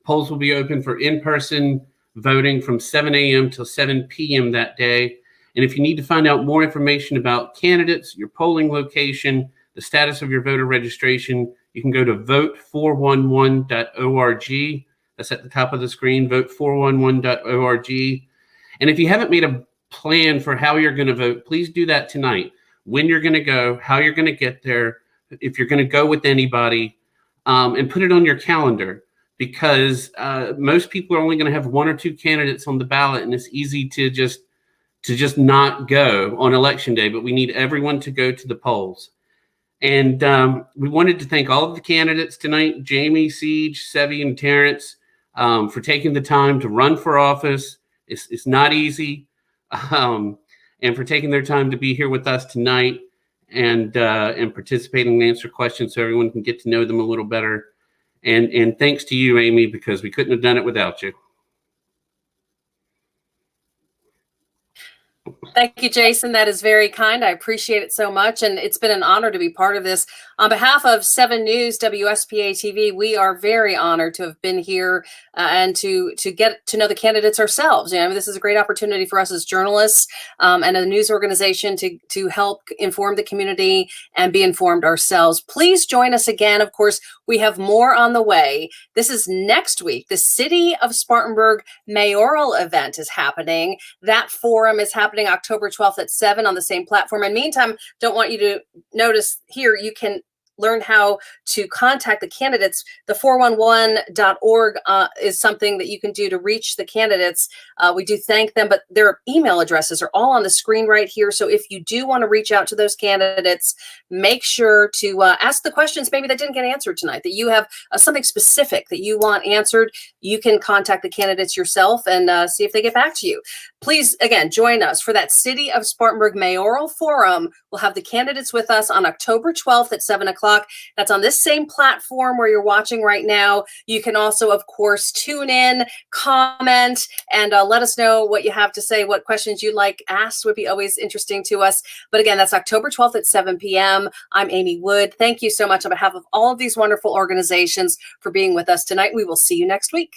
Polls will be open for in-person voting from 7 a.m. till 7 p.m. that day. And if you need to find out more information about candidates, your polling location, the status of your voter registration, you can go to vote411.org. That's at the top of the screen, vote411.org. And if you haven't made a plan for how you're going to vote, please do that tonight. When you're going to go, how you're going to get there, if you're going to go with anybody, and put it on your calendar, because most people are only going to have 1 or 2 candidates on the ballot, and it's easy to just not go on election day. But we need everyone to go to the polls. And we wanted to thank all of the candidates tonight, Jamie, CeeJ, Sevy, and Terrance, for taking the time to run for office. It's not easy. And for taking their time to be here with us tonight and participating and answer questions so everyone can get to know them a little better. And thanks to you, Amy, because we couldn't have done it without you. Thank you, Jason. That is very kind. I appreciate it so much. And it's been an honor to be part of this. On behalf of 7 News, WSPA TV, we are very honored to have been here and to get to know the candidates ourselves. You know, this is a great opportunity for us as journalists and a news organization to help inform the community and be informed ourselves. Please join us again. Of course, we have more on the way. This is next week. The City of Spartanburg mayoral event is happening. That forum is happening October 12th at 7 on the same platform. And meantime, don't want you to notice here, you can learn how to contact the candidates. The 411.org is something that you can do to reach the candidates. We do thank them, but their email addresses are all on the screen right here. So if you do want to reach out to those candidates, make sure to ask the questions maybe that didn't get answered tonight, that you have something specific that you want answered. You can contact the candidates yourself and see if they get back to you. Please, again, join us for that City of Spartanburg Mayoral Forum. We'll have the candidates with us on October 12th at 7 o'clock. That's on this same platform where you're watching right now. You can also, of course, tune in, comment, and let us know what you have to say, what questions you'd like asked would be always interesting to us. But again, that's October 12th at 7 p.m. I'm Amy Wood. Thank you so much on behalf of all of these wonderful organizations for being with us tonight. We will see you next week.